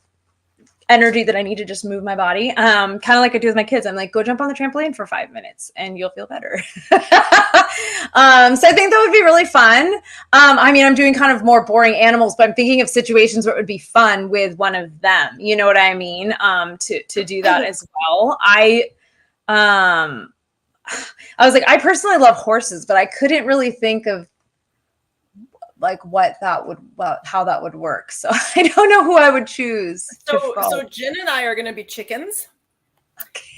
energy that I need to just move my body. Kind of like I do with my kids. I'm like, go jump on the trampoline for 5 minutes and you'll feel better. So I think that would be really fun. I mean, I'm doing kind of more boring animals, but I'm thinking of situations where it would be fun with one of them. You know what I mean? To do that as well. I was like, I personally love horses, but I couldn't really think of like how that would work. So I don't know who I would choose. So Jin and I are going to be chickens. Okay.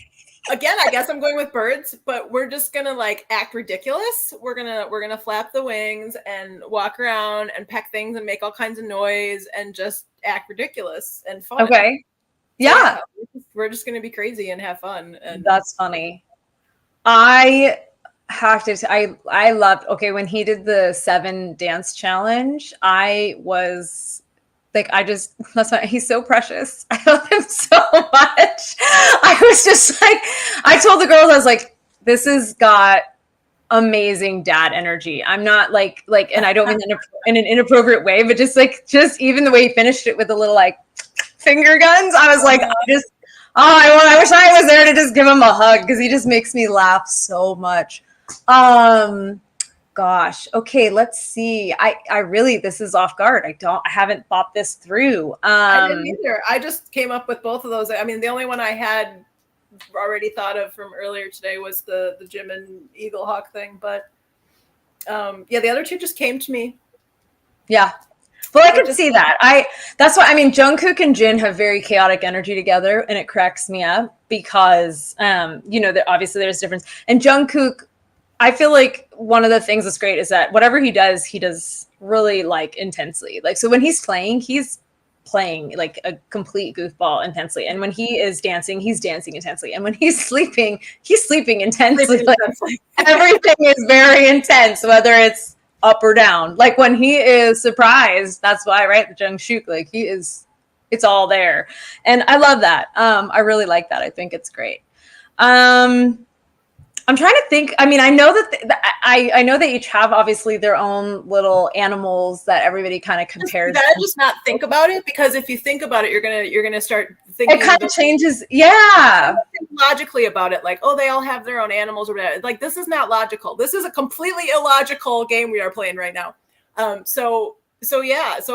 Again, I guess I'm going with birds, but we're just going to like act ridiculous. We're going to flap the wings and walk around and peck things and make all kinds of noise and just act ridiculous and fun. Okay. So, yeah. We're just going to be crazy and have fun. And that's funny. I have to I loved when he did the 7 dance challenge. I was like, that's why he's so precious. I love him so much. I was just like, I told the girls, I was like, this has got amazing dad energy. I'm not like, and I don't mean in an inappropriate way, but just even the way he finished it with the little like finger guns. I was like, I wish I was there to just give him a hug because he just makes me laugh so much. Gosh. Okay, let's see. I really, this is off guard. I haven't thought this through. I didn't either. I just came up with both of those. I mean, the only one I had already thought of from earlier today was the Jimin Eagle Hawk thing, but the other two just came to me. Yeah. Well, I could see that. That's why, I mean, Jungkook and Jin have very chaotic energy together, and it cracks me up because, that obviously there's difference. And Jungkook, I feel like one of the things that's great is that whatever he does really like intensely. Like, so when he's playing like a complete goofball intensely. And when he is dancing, he's dancing intensely. And when he's sleeping intensely. Like, everything is very intense, whether it's up or down. Like when he is surprised, that's why, right? The Jungkook, like it's all there. And I love that. I really like that. I think it's great. I'm trying to think. I mean, I know that I know they each have obviously their own little animals that everybody kind of compares. Just not think about it, because if you think about it, you're gonna start thinking. It kind of changes. Yeah. Think logically about it, like, oh, they all have their own animals or whatever. Like, this is not logical. This is a completely illogical game we are playing right now. So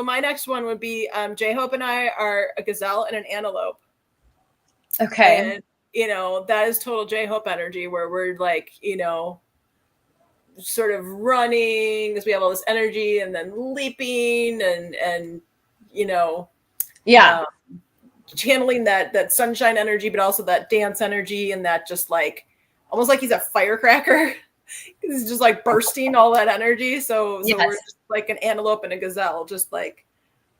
my next one would be J-Hope and I are a gazelle and an antelope. Okay. And, that is total J-Hope energy where we're like, sort of running because we have all this energy, and then leaping and channeling that sunshine energy, but also that dance energy, and that just like almost like he's a firecracker. He's just like bursting all that energy. So yes. We're just like an antelope and a gazelle, just like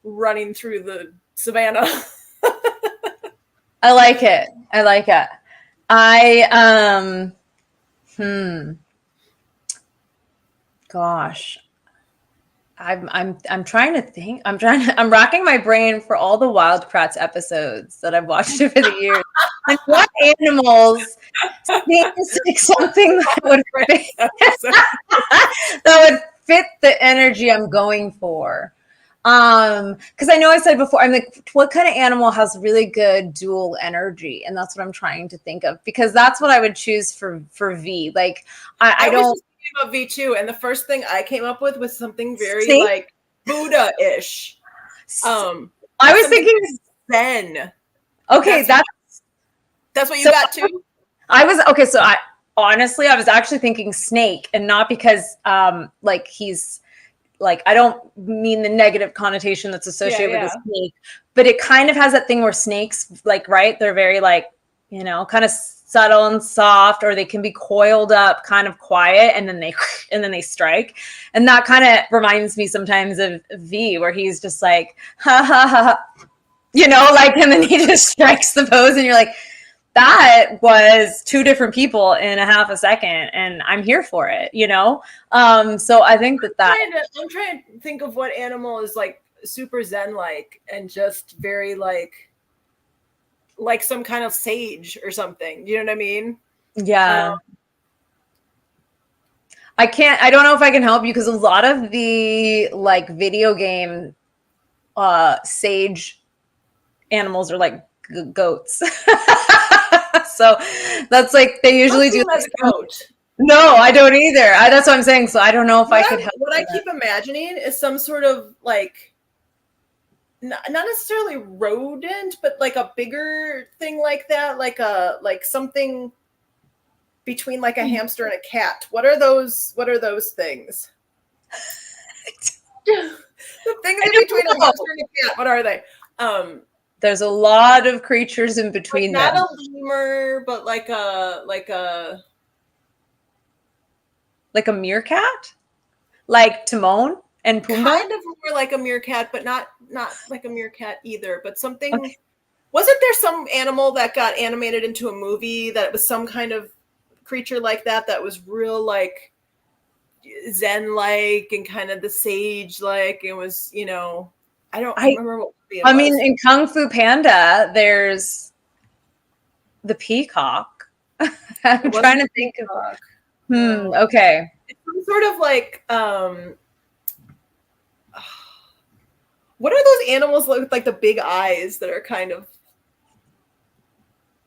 running through the savannah. I like it. Gosh. I'm trying to think. I'm racking my brain for all the Wild Kratts episodes that I've watched over the years. Like, what animals seems like something that would fit the energy I'm going for? Because I know I said before, I'm like, what kind of animal has really good dual energy? And that's what I'm trying to think of, because that's what I would choose for V. Like, I was don't just thinking about V2, and the first thing I came up with was something very see. like Buddha-ish. I was thinking Zen. Okay, that's what you got too. I was okay. So I honestly, I was actually thinking snake, and not because like he's like, I don't mean the negative connotation that's associated with a snake, but it kind of has that thing where snakes, like, right, they're very like, you know, kind of subtle and soft, or they can be coiled up, kind of quiet, and then they strike. And that kind of reminds me sometimes of V, where he's just like, ha ha ha, you know, like, and then he just strikes the pose, and you're like, that was two different people in a half a second, and I'm here for it, you know? So I think I'm trying to think of what animal is like super Zen-like and just very like some kind of sage or something. You know what I mean? Yeah. I don't know if I can help you, because a lot of the like video game sage animals are like goats. So that's like, they usually do as a goat. No, I don't either. That's what I'm saying. So I don't know if I could help. What I keep imagining is some sort of like, not necessarily rodent, but like a bigger thing like that, like something between like a hamster and a cat. What are those things? The things in between a hamster and a cat, what are they? There's a lot of creatures in between them. Not a lemur, but like a meerkat, like Timon and Pumbaa. Kind of more like a meerkat, but not like a meerkat either. But something. Okay. Wasn't there some animal that got animated into a movie that was some kind of creature like that was real like Zen-like and kind of the sage-like? It was, you know, I don't remember what movie it was. Mean, in Kung Fu Panda, there's the peacock. I'm trying to think of. Okay. It's some sort of like what are those animals with like the big eyes that are kind of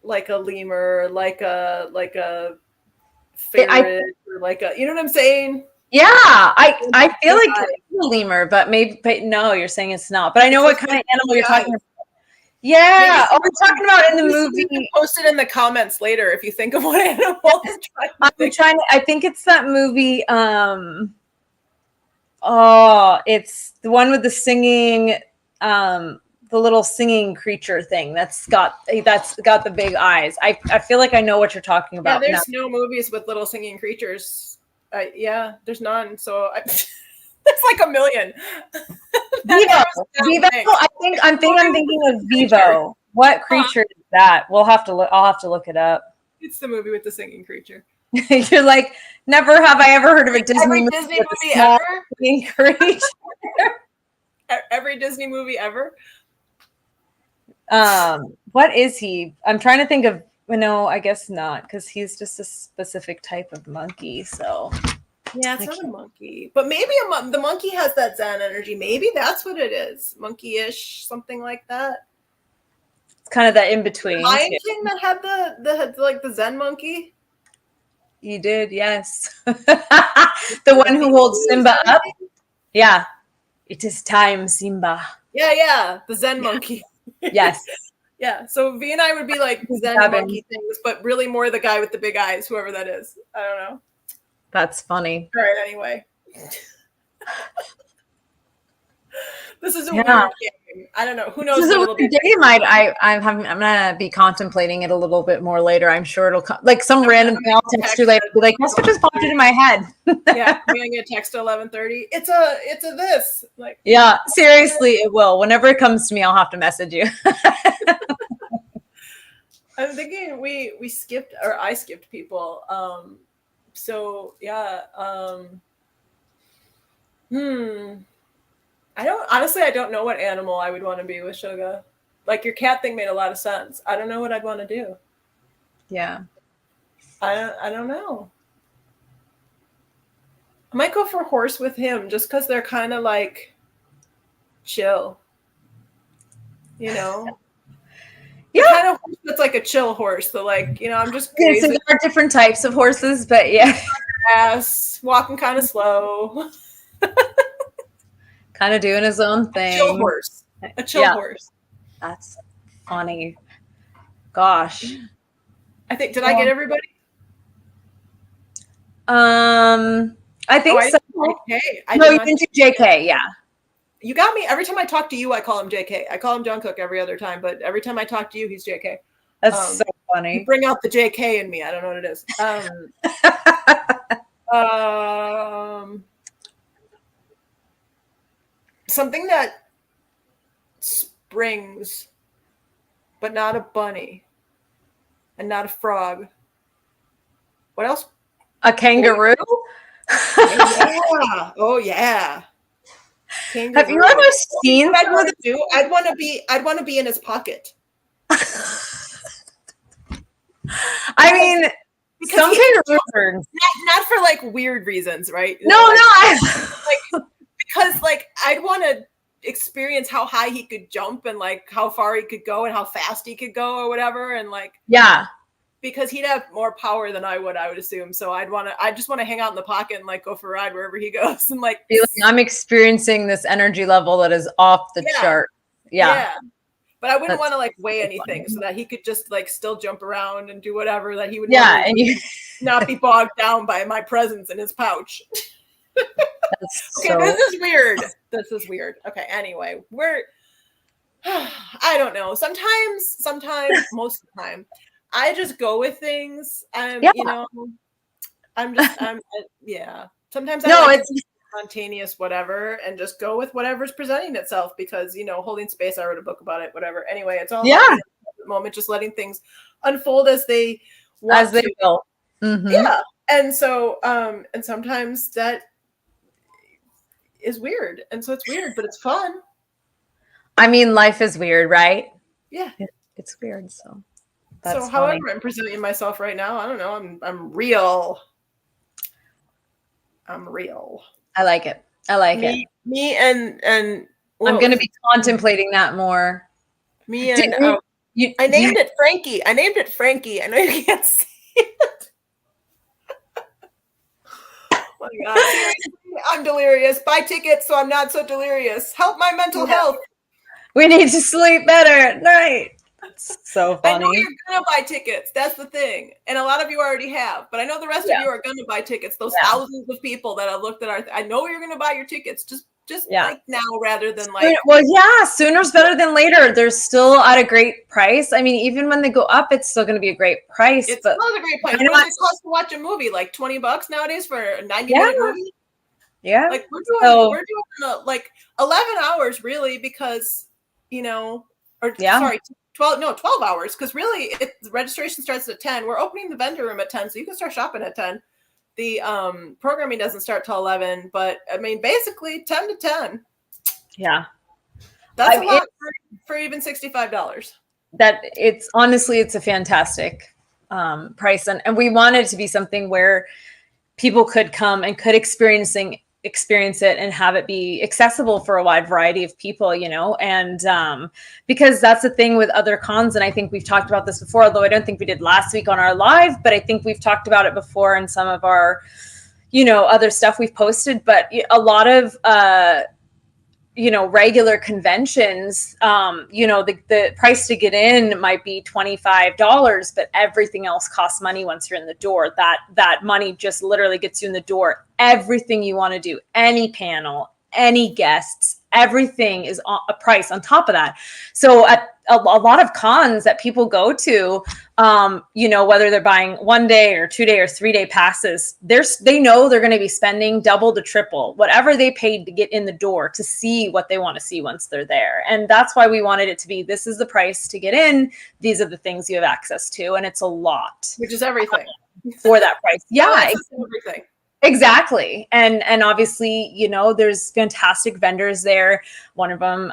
like a lemur, like a ferret, or like a, you know what I'm saying? Yeah, I feel like it's a lemur, but no, you're saying it's not. But I know what kind of animal you're talking about. Yeah, we're talking about in the movie. Post it in the comments later if you think of what animal. I think it's that movie. It's the one with the singing, the little singing creature thing that's got the big eyes. I feel like I know what you're talking about. Yeah, there's no movies with little singing creatures. Yeah, there's none. So there's like a million. Vivo. I'm thinking of Vivo. What creature is that? I'll have to look it up. It's the movie with the singing creature. You're like, never have I ever heard of a Disney movie ever. Singing creature. Every Disney movie ever. What is he? I'm trying to think of. No, I guess not, because he's just a specific type of monkey. So yeah, it's not a monkey, but maybe the monkey has that Zen energy. Maybe that's what it is, monkey-ish, something like that. It's kind of that in between. Lion King that had the Zen monkey. You did, yes. The one who holds Simba up. Yeah, it is time, Simba. Yeah, the Zen monkey. Yes. Yeah, so V and I would be like Zen monkey things, but really more the guy with the big eyes, whoever that is. I don't know. That's funny. All right, anyway. This is a weird game. I don't know. Who knows? This is a weird game. I'm gonna be contemplating it a little bit more later. I'm sure it'll come like some random thing. I'll text you later. Be like, that's what just popped into my head. Yeah, I'm gonna get a text at 11:30. It's a this. Like, yeah, seriously, it will. Whenever it comes to me, I'll have to message you. I'm thinking we skipped, or I skipped people. So yeah. I don't know what animal I would want to be with Suga. Like, your cat thing made a lot of sense. I don't know what I'd want to do. Yeah. I don't know. I might go for horse with him just because they're kind of like chill. You know? Yeah. The kind of horse that's like a chill horse. So like, you know, I'm just Okay, so there are different types of horses, but yeah. Walking kind of slow. Kind of doing his own thing. Chill horse. A chill horse. That's funny. Gosh. I think, did I get everybody? I think so. JK. No, you didn't do JK, yeah. You got me. Every time I talk to you, I call him JK. I call him Jungkook every other time, but every time I talk to you, he's JK. That's so funny. You bring out the JK in me. I don't know what it is. Something that springs, but not a bunny and not a frog. What else? A kangaroo? Yeah. Oh yeah. Kangaroo. Have you ever seen what I'd want to do? I'd want to be in his pocket. I mean, some kangaroos not for like weird reasons, right? No, because like I'd want to experience how high he could jump and like how far he could go and how fast he could go or whatever, and like because he'd have more power than I would assume. So I just want to hang out in the pocket and like go for a ride wherever he goes and like feeling I'm experiencing this energy level that is off the chart. Yeah. But I wouldn't want to like weigh anything so that he could just like still jump around and do whatever that he would and not be bogged down by my presence in his pouch. Okay, this is weird. Okay, anyway, I don't know. Sometimes, most of the time, I just go with things. You know, Sometimes it's spontaneous, whatever, and just go with whatever's presenting itself because, you know, holding space, I wrote a book about it, whatever. Anyway, it's all about the moment, just letting things unfold as they want as they will. Mm-hmm. Yeah. And so, and sometimes that is weird. And so it's weird, but it's fun. I mean, life is weird, right? Yeah. It's weird. So however I'm presenting myself right now, I don't know. I'm real. I'm real. I like it. Me and I'm going to be contemplating that more. Me and I named it Frankie. I know you can't see it. Oh my God. Seriously, I'm delirious. Buy tickets so I'm not so delirious. Help my mental health. We need to sleep better at night. That's so funny. I know you're gonna buy tickets. That's the thing, and a lot of you already have. But I know the rest of you are gonna buy tickets. Those thousands of people that have looked at I know you're gonna buy your tickets. Just like now, rather than like. Well, yeah, sooner's better than later. They're still at a great price. I mean, even when they go up, it's still going to be a great price. It's still a great price. What does it cost to watch a movie? Like $20 nowadays for a 90-minute movie. Yeah, like we're doing like 11 hours really because sorry. 12 hours because really the registration starts at 10. We're opening the vendor room at 10, so you can start shopping at 10. The programming doesn't start till 11, but I mean basically 10 to 10. Yeah, that's a lot for even $65. That it's honestly it's a fantastic price, and we want it to be something where people could come and could experience it and have it be accessible for a wide variety of people, and because that's the thing with other cons, and I think we've talked about this before, although I don't think we did last week on our live, but I think we've talked about it before in some of our other stuff we've posted, but a lot of regular conventions, the price to get in might be $25, but everything else costs money once you're in the door. That money just literally gets you in the door. Everything you want to do, any panel, any guests, everything is a price on top of that. So at a lot of cons that people go to, whether they're buying 1 day or 2 day or 3 day passes, they know they're going to be spending double to triple whatever they paid to get in the door to see what they want to see once they're there. And that's why we wanted it to be, this is the price to get in. These are the things you have access to. And it's a lot. Which is everything. For that price. Yeah. Everything. Exactly. And obviously, there's fantastic vendors there. One of them,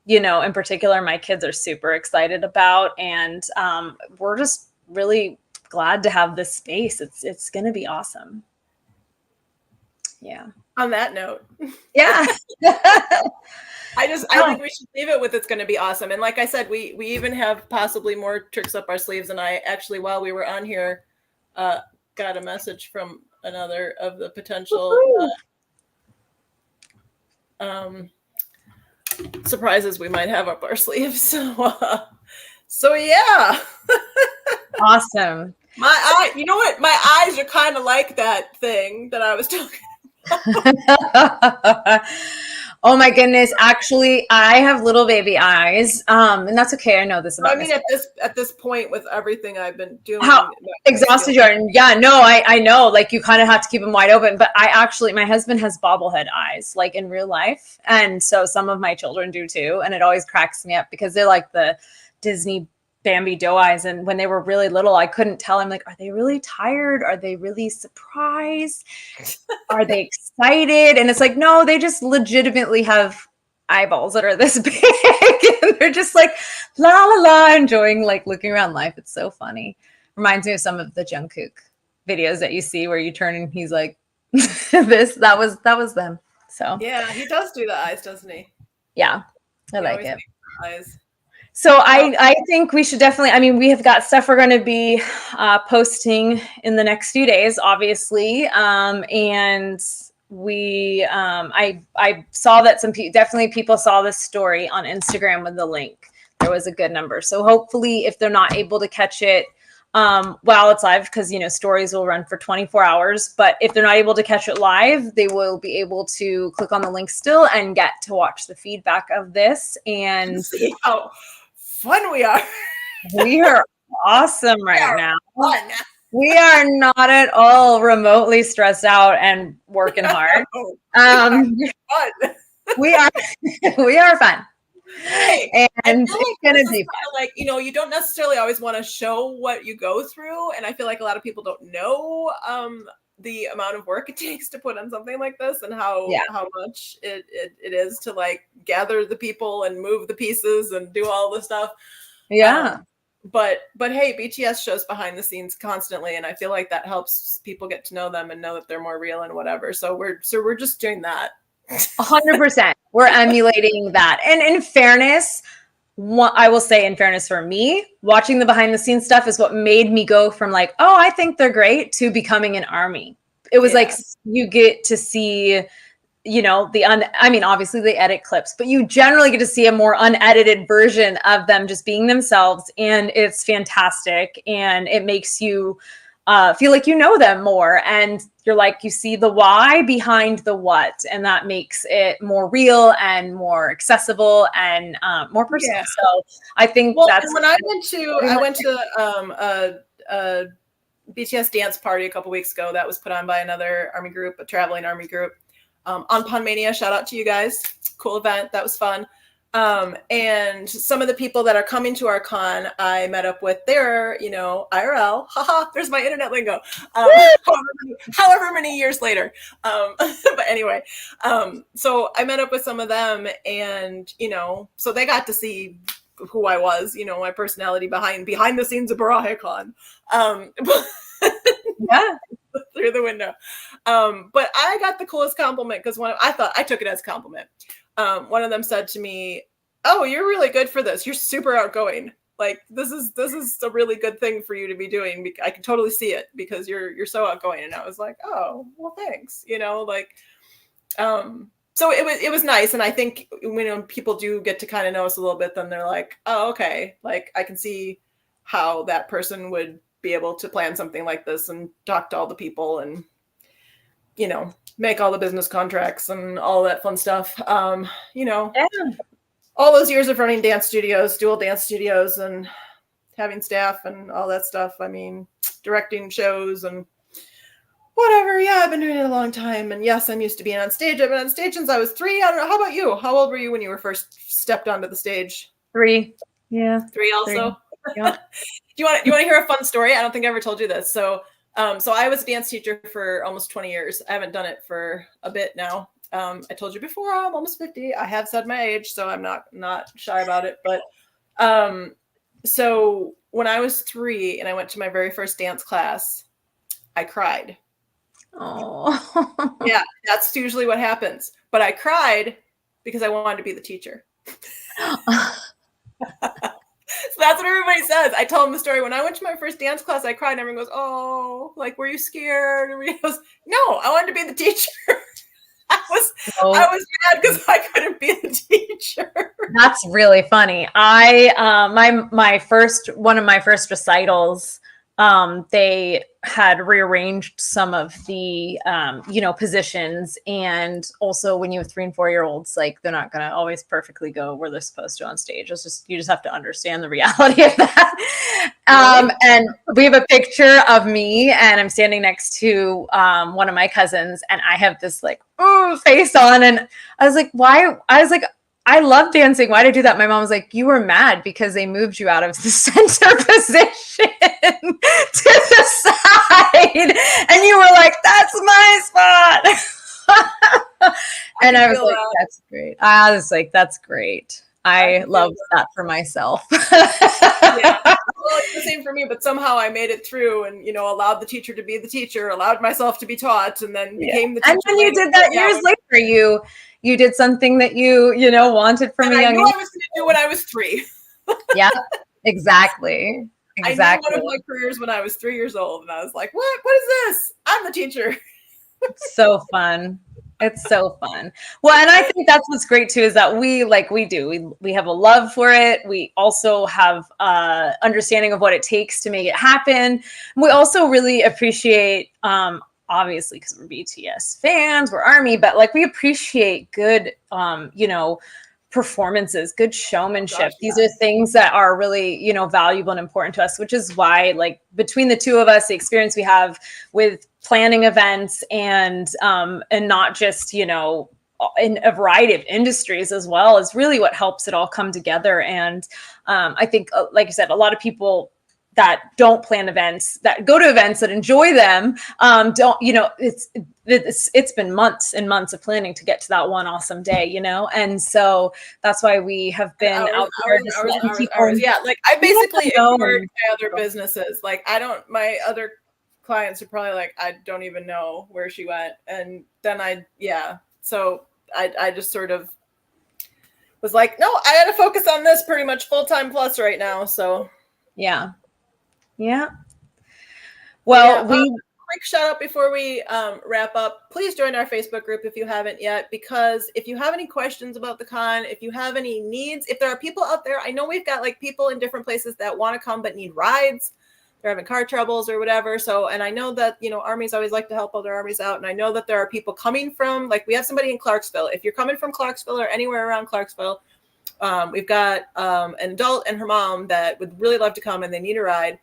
in particular, my kids are super excited about, and we're just really glad to have this space. It's going to be awesome. Yeah. On that note. Yeah. I think we should leave it with it's going to be awesome. And like I said, we even have possibly more tricks up our sleeves. And I actually, while we were on here, got a message from another of the potential surprises we might have up our sleeves. So yeah. Awesome. You know what? My eyes are kind of like that thing that I was talking Oh my goodness. Actually, I have little baby eyes. And that's okay. I know this about myself. At this point with everything I've been doing. How exhausted you are. Yeah, no, I know. Like you kind of have to keep them wide open. But my husband has bobblehead eyes, like in real life. And so some of my children do too. And it always cracks me up because they're like the Disney Bambi doe eyes. And when they were really little, I couldn't tell. I'm like, are they really tired? Are they really surprised? Are they excited? And it's like, no, they just legitimately have eyeballs that are this big. And they're just like, la, la, la, enjoying like looking around life. It's so funny. Reminds me of some of the Jungkook videos that you see where you turn and he's like, that was them. So yeah, he does do the eyes, doesn't he? Yeah, I like it. Eyes. So I think we should definitely, I mean, we have got stuff we're going to be posting in the next few days, obviously. And we, I saw that definitely people saw this story on Instagram with the link. There was a good number. So hopefully if they're not able to catch it while it's live, because, stories will run for 24 hours, but if they're not able to catch it live, they will be able to click on the link still and get to watch the feedback of this and see how fun we are. We are awesome right now. Fun. We are not at all remotely stressed out and working hard. We are fun. Hey, and it's gonna be like, you don't necessarily always want to show what you go through, and I feel like a lot of people don't know the amount of work it takes to put on something like this, and how much it is to like gather the people and move the pieces and do all the stuff. But hey, BTS shows behind the scenes constantly, and I feel like that helps people get to know them and know that they're more real and whatever. So we're just doing that. 100%. We're emulating that. And in fairness, I will say in fairness for me, watching the behind the scenes stuff is what made me go from like, oh, I think they're great to becoming an army. It was like you get to see, obviously they edit clips, but you generally get to see a more unedited version of them just being themselves. And it's fantastic. And it makes you feel like you know them more, and you're like, you see the why behind the what, and that makes it more real and more accessible and more personal. So I think that's when I went to a BTS dance party a couple weeks ago that was put on by another army group, a traveling army group, on Punmania. Shout out to you guys. Cool event. That was fun. And some of the people that are coming to our con, I met up with their, IRL. Haha, there's my internet lingo. However many years later. But anyway, so I met up with some of them, and, so they got to see who I was, my personality behind the scenes of Borahae Con. Through the window. But I got the coolest compliment because I took it as a compliment. One of them said to me, "Oh, you're really good for this. You're super outgoing. Like this is a really good thing for you to be doing. I can totally see it because you're so outgoing." And I was like, "Oh, well, thanks." So it was nice. And I think when people do get to kind of know us a little bit, then they're like, "Oh, okay. Like I can see how that person would be able to plan something like this and talk to all the people and, make all the business contracts and all that fun stuff." All those years of running dance studios, dual dance studios, and having staff and all that stuff. I mean, directing shows and whatever. Yeah, I've been doing it a long time. And yes, I'm used to being on stage. I've been on stage since I was 3. I don't know. How about you? How old were you when you were first stepped onto the stage? 3. Yeah. 3 also? 3. Yeah. Do you want to hear a fun story? I don't think I ever told you this. So I was a dance teacher for almost 20 years. I haven't done it for a bit now. I told you before, I'm almost 50. I have said my age, so I'm not shy about it. But so when I was 3 and I went to my very first dance class, I cried. Oh. Yeah, that's usually what happens. But I cried because I wanted to be the teacher. So that's what everybody says. I tell them the story. When I went to my first dance class, I cried and everyone goes, oh, like, were you scared? Everybody goes, no, I wanted to be the teacher. I was mad because I couldn't be the teacher. That's really funny. One of my first recitals, they had rearranged some of the positions, and also when you have 3 and 4-year-olds, like they're not gonna always perfectly go where they're supposed to on stage. You just have to understand the reality of that. And we have a picture of me, and I'm standing next to one of my cousins, and I have this like face on, and I was like, why? I was like, I love dancing. Why did I do that? My mom was like, you were mad because they moved you out of the center position to the side. And you were like, that's my spot. And I was like, that's great. I was like, that's great. I love that for myself. Yeah. Well, it's the same for me, but somehow I made it through and, allowed the teacher to be the teacher, allowed myself to be taught, and then became the teacher. And then you did that years later. You did something that you wanted from a young age. I knew I was going to do when I was 3. Yeah, exactly. I knew one of my careers when I was 3 years old, and I was like, what is this? I'm the teacher. It's so fun. It's so fun. Well, and I think that's what's great too, is that we have a love for it. We also have understanding of what it takes to make it happen. We also really appreciate, obviously, because we're BTS fans, we're ARMY, but like we appreciate good, performances, good showmanship. These are things that are really, valuable and important to us, which is why, like, between the two of us, the experience we have with planning events and not just, in a variety of industries as well, is really what helps it all come together. And I think, like I said, a lot of people that don't plan events, that go to events, that enjoy them, it's been months and months of planning to get to that one awesome day, and so that's why we have been out there just letting people. Yeah, like I basically ignored my other businesses. Like my other clients are probably like, I don't even know where she went, and then so I just sort of was like, no, I got to focus on this pretty much full-time plus right now. So yeah. Well, quick shout out before we wrap up. Please join our Facebook group if you haven't yet, because if you have any questions about the con, if you have any needs, if there are people out there, I know we've got like people in different places that want to come but need rides. They're having car troubles or whatever. So, and I know that, armies always like to help other armies out. And I know that there are people coming from, like, we have somebody in Clarksville. If you're coming from Clarksville or anywhere around Clarksville, we've got an adult and her mom that would really love to come and they need a ride.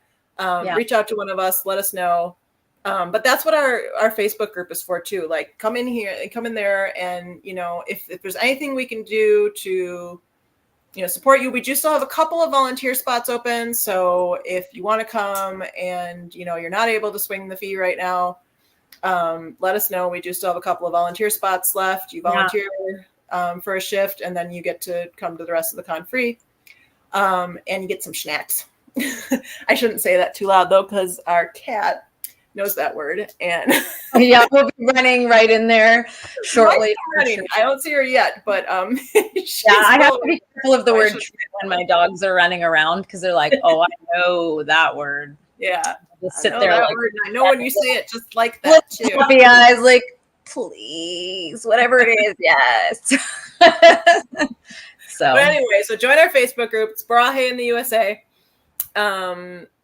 Reach out to one of us, let us know. But that's what our Facebook group is for too. Like, come in here and come in there. And, if there's anything we can do to, support you, we do still have a couple of volunteer spots open. So if you want to come and, you're not able to swing the fee right now, let us know. We do still have a couple of volunteer spots left. You volunteer for a shift, and then you get to come to the rest of the con free, and you get some snacks. I shouldn't say that too loud though, because our cat knows that word, and yeah, we'll be running right in there shortly. Sure. I don't see her yet, but I have to be careful of the word when my dogs are running around, because they're like, oh, I know that word. Yeah, just sit there like, I know when you say it just like that too. Puppy eyes, like, please, whatever it is, yes. So, but anyway, so join our Facebook group. It's Borahae in the USA.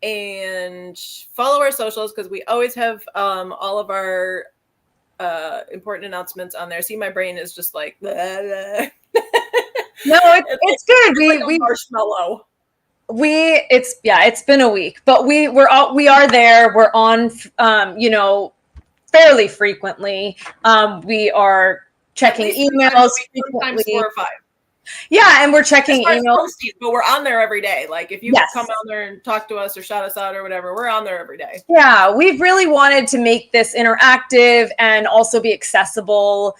And follow our socials, because we always have all of our important announcements on there. See, my brain is just like blah, blah. No, it's good. We marshmallow. It's been a week, but we are there. We're on fairly frequently. We are checking emails sometimes 4 or 5. Yeah, and we're checking emails, but we're on there every day. Like, if you come on there and talk to us or shout us out or whatever, we're on there every day. Yeah, we've really wanted to make this interactive and also be accessible,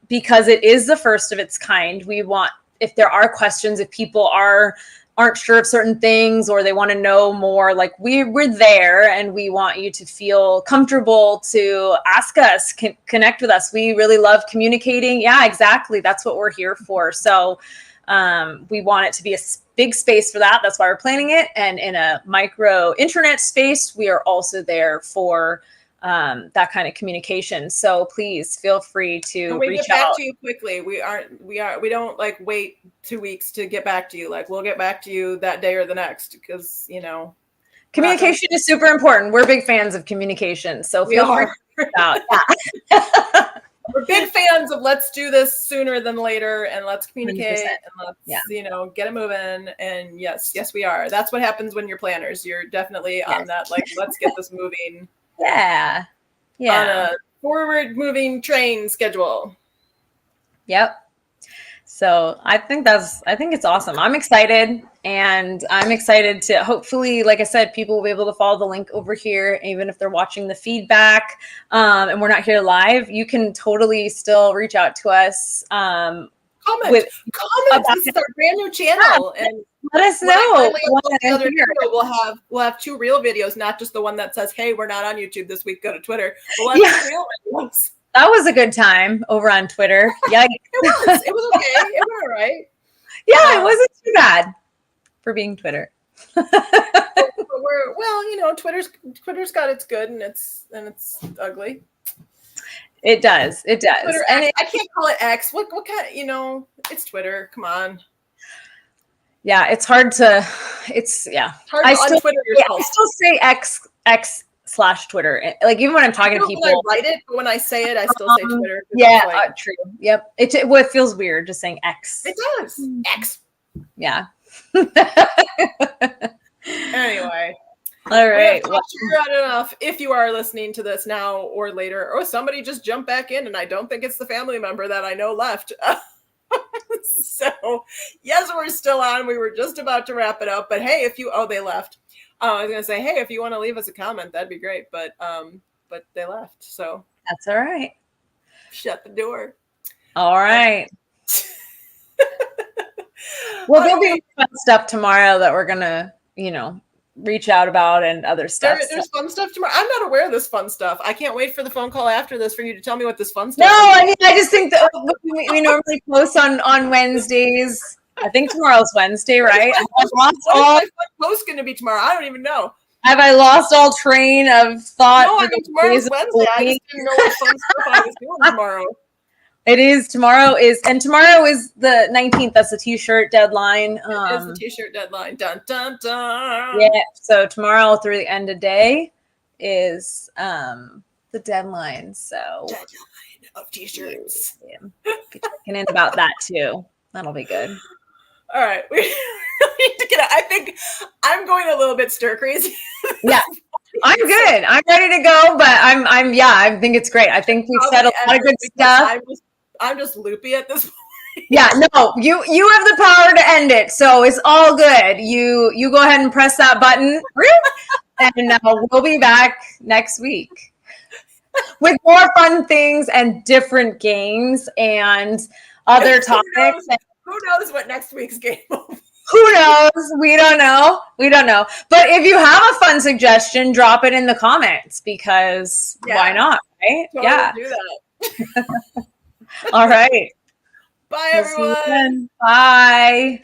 because it is the first of its kind. We want, if there are questions, if people are aren't sure of certain things, or they want to know more, like we're there, and we want you to feel comfortable to ask us, connect with us. We really love communicating. Yeah, exactly. That's what we're here for. So we want it to be a big space for that. That's why we're planning it. And in a micro internet space, we are also there for that kind of communication. So please feel free to we reach get back out to you quickly. We don't like wait 2 weeks to get back to you. Like, we'll get back to you that day or the next, because, you know, communication is super important. We're big fans of communication. So feel free to reach out. Yeah. We're big fans of let's do this sooner than later, and let's communicate 100%. and let's, you know, get it moving. And yes, we are. That's what happens when you're planners. You're definitely on that, like, let's get this moving. Yeah. On a forward moving train schedule. Yep. So I think it's awesome. I'm excited, and I'm excited to hopefully, like I said, people will be able to follow the link over here, even if they're watching the feedback, and we're not here live. You can totally still reach out to us. Comment. This is our brand new channel, and let us know. We'll have 2 real videos, not just the one that says, "Hey, we're not on YouTube this week. Go to Twitter." We'll have 2 real videos. That was a good time over on Twitter. Yeah, it was okay. It was all right. Yeah, it wasn't too bad for being Twitter. Well, you know, Twitter's got its good and its ugly. It does. It does. Twitter, and I can't call it X. What kind? You know, it's Twitter. Come on. Yeah, it's hard to. It's hard to Twitter yourself. I still say X/Twitter. Like, even when I'm talking to people, I write it, but when I say it, I still say Twitter. Yeah, like, true. Yep. It feels weird just saying X. It does. X. Yeah. Anyway. All right. Well, figure out enough if you are listening to this now or later, or somebody just jumped back in, and I don't think it's the family member that I know left. So yes, we're still on. We were just about to wrap it up, but hey, they left. I was gonna say, hey, if you want to leave us a comment, that'd be great, but they left, so that's all right. Shut the door. All right. Well, there'll be fun stuff tomorrow that we're gonna, reach out about, and other stuff. There's fun stuff tomorrow. I'm not aware of this fun stuff. I can't wait for the phone call after this for you to tell me what this fun stuff is. No, I mean, I just think that we normally post on Wednesdays. I think tomorrow's Wednesday, right? What is my post going to be tomorrow? I don't even know. Have I lost all train of thought? No, I mean, tomorrow's Wednesday. I just didn't know what fun stuff I was doing tomorrow. It is. Tomorrow is the 19th. That's the t-shirt deadline. It is the t-shirt deadline. Dun, dun, dun. Yeah. So tomorrow through the end of day is the deadline. So deadline of t-shirts. Yeah. Be checking in about that too. That'll be good. All right. We need to get out. I think I'm going a little bit stir crazy. Yeah. I'm good. I'm ready to go, but I think it's great. I think we've said a lot of good stuff. I'm just loopy at this point. Yeah, no, you have the power to end it, so it's all good. You go ahead and press that button, and we'll be back next week with more fun things and different games and other topics. Who knows what next week's game will be? Who knows? We don't know. But if you have a fun suggestion, drop it in the comments, because why not, right? Totally do that. All right. Bye, everyone. Bye.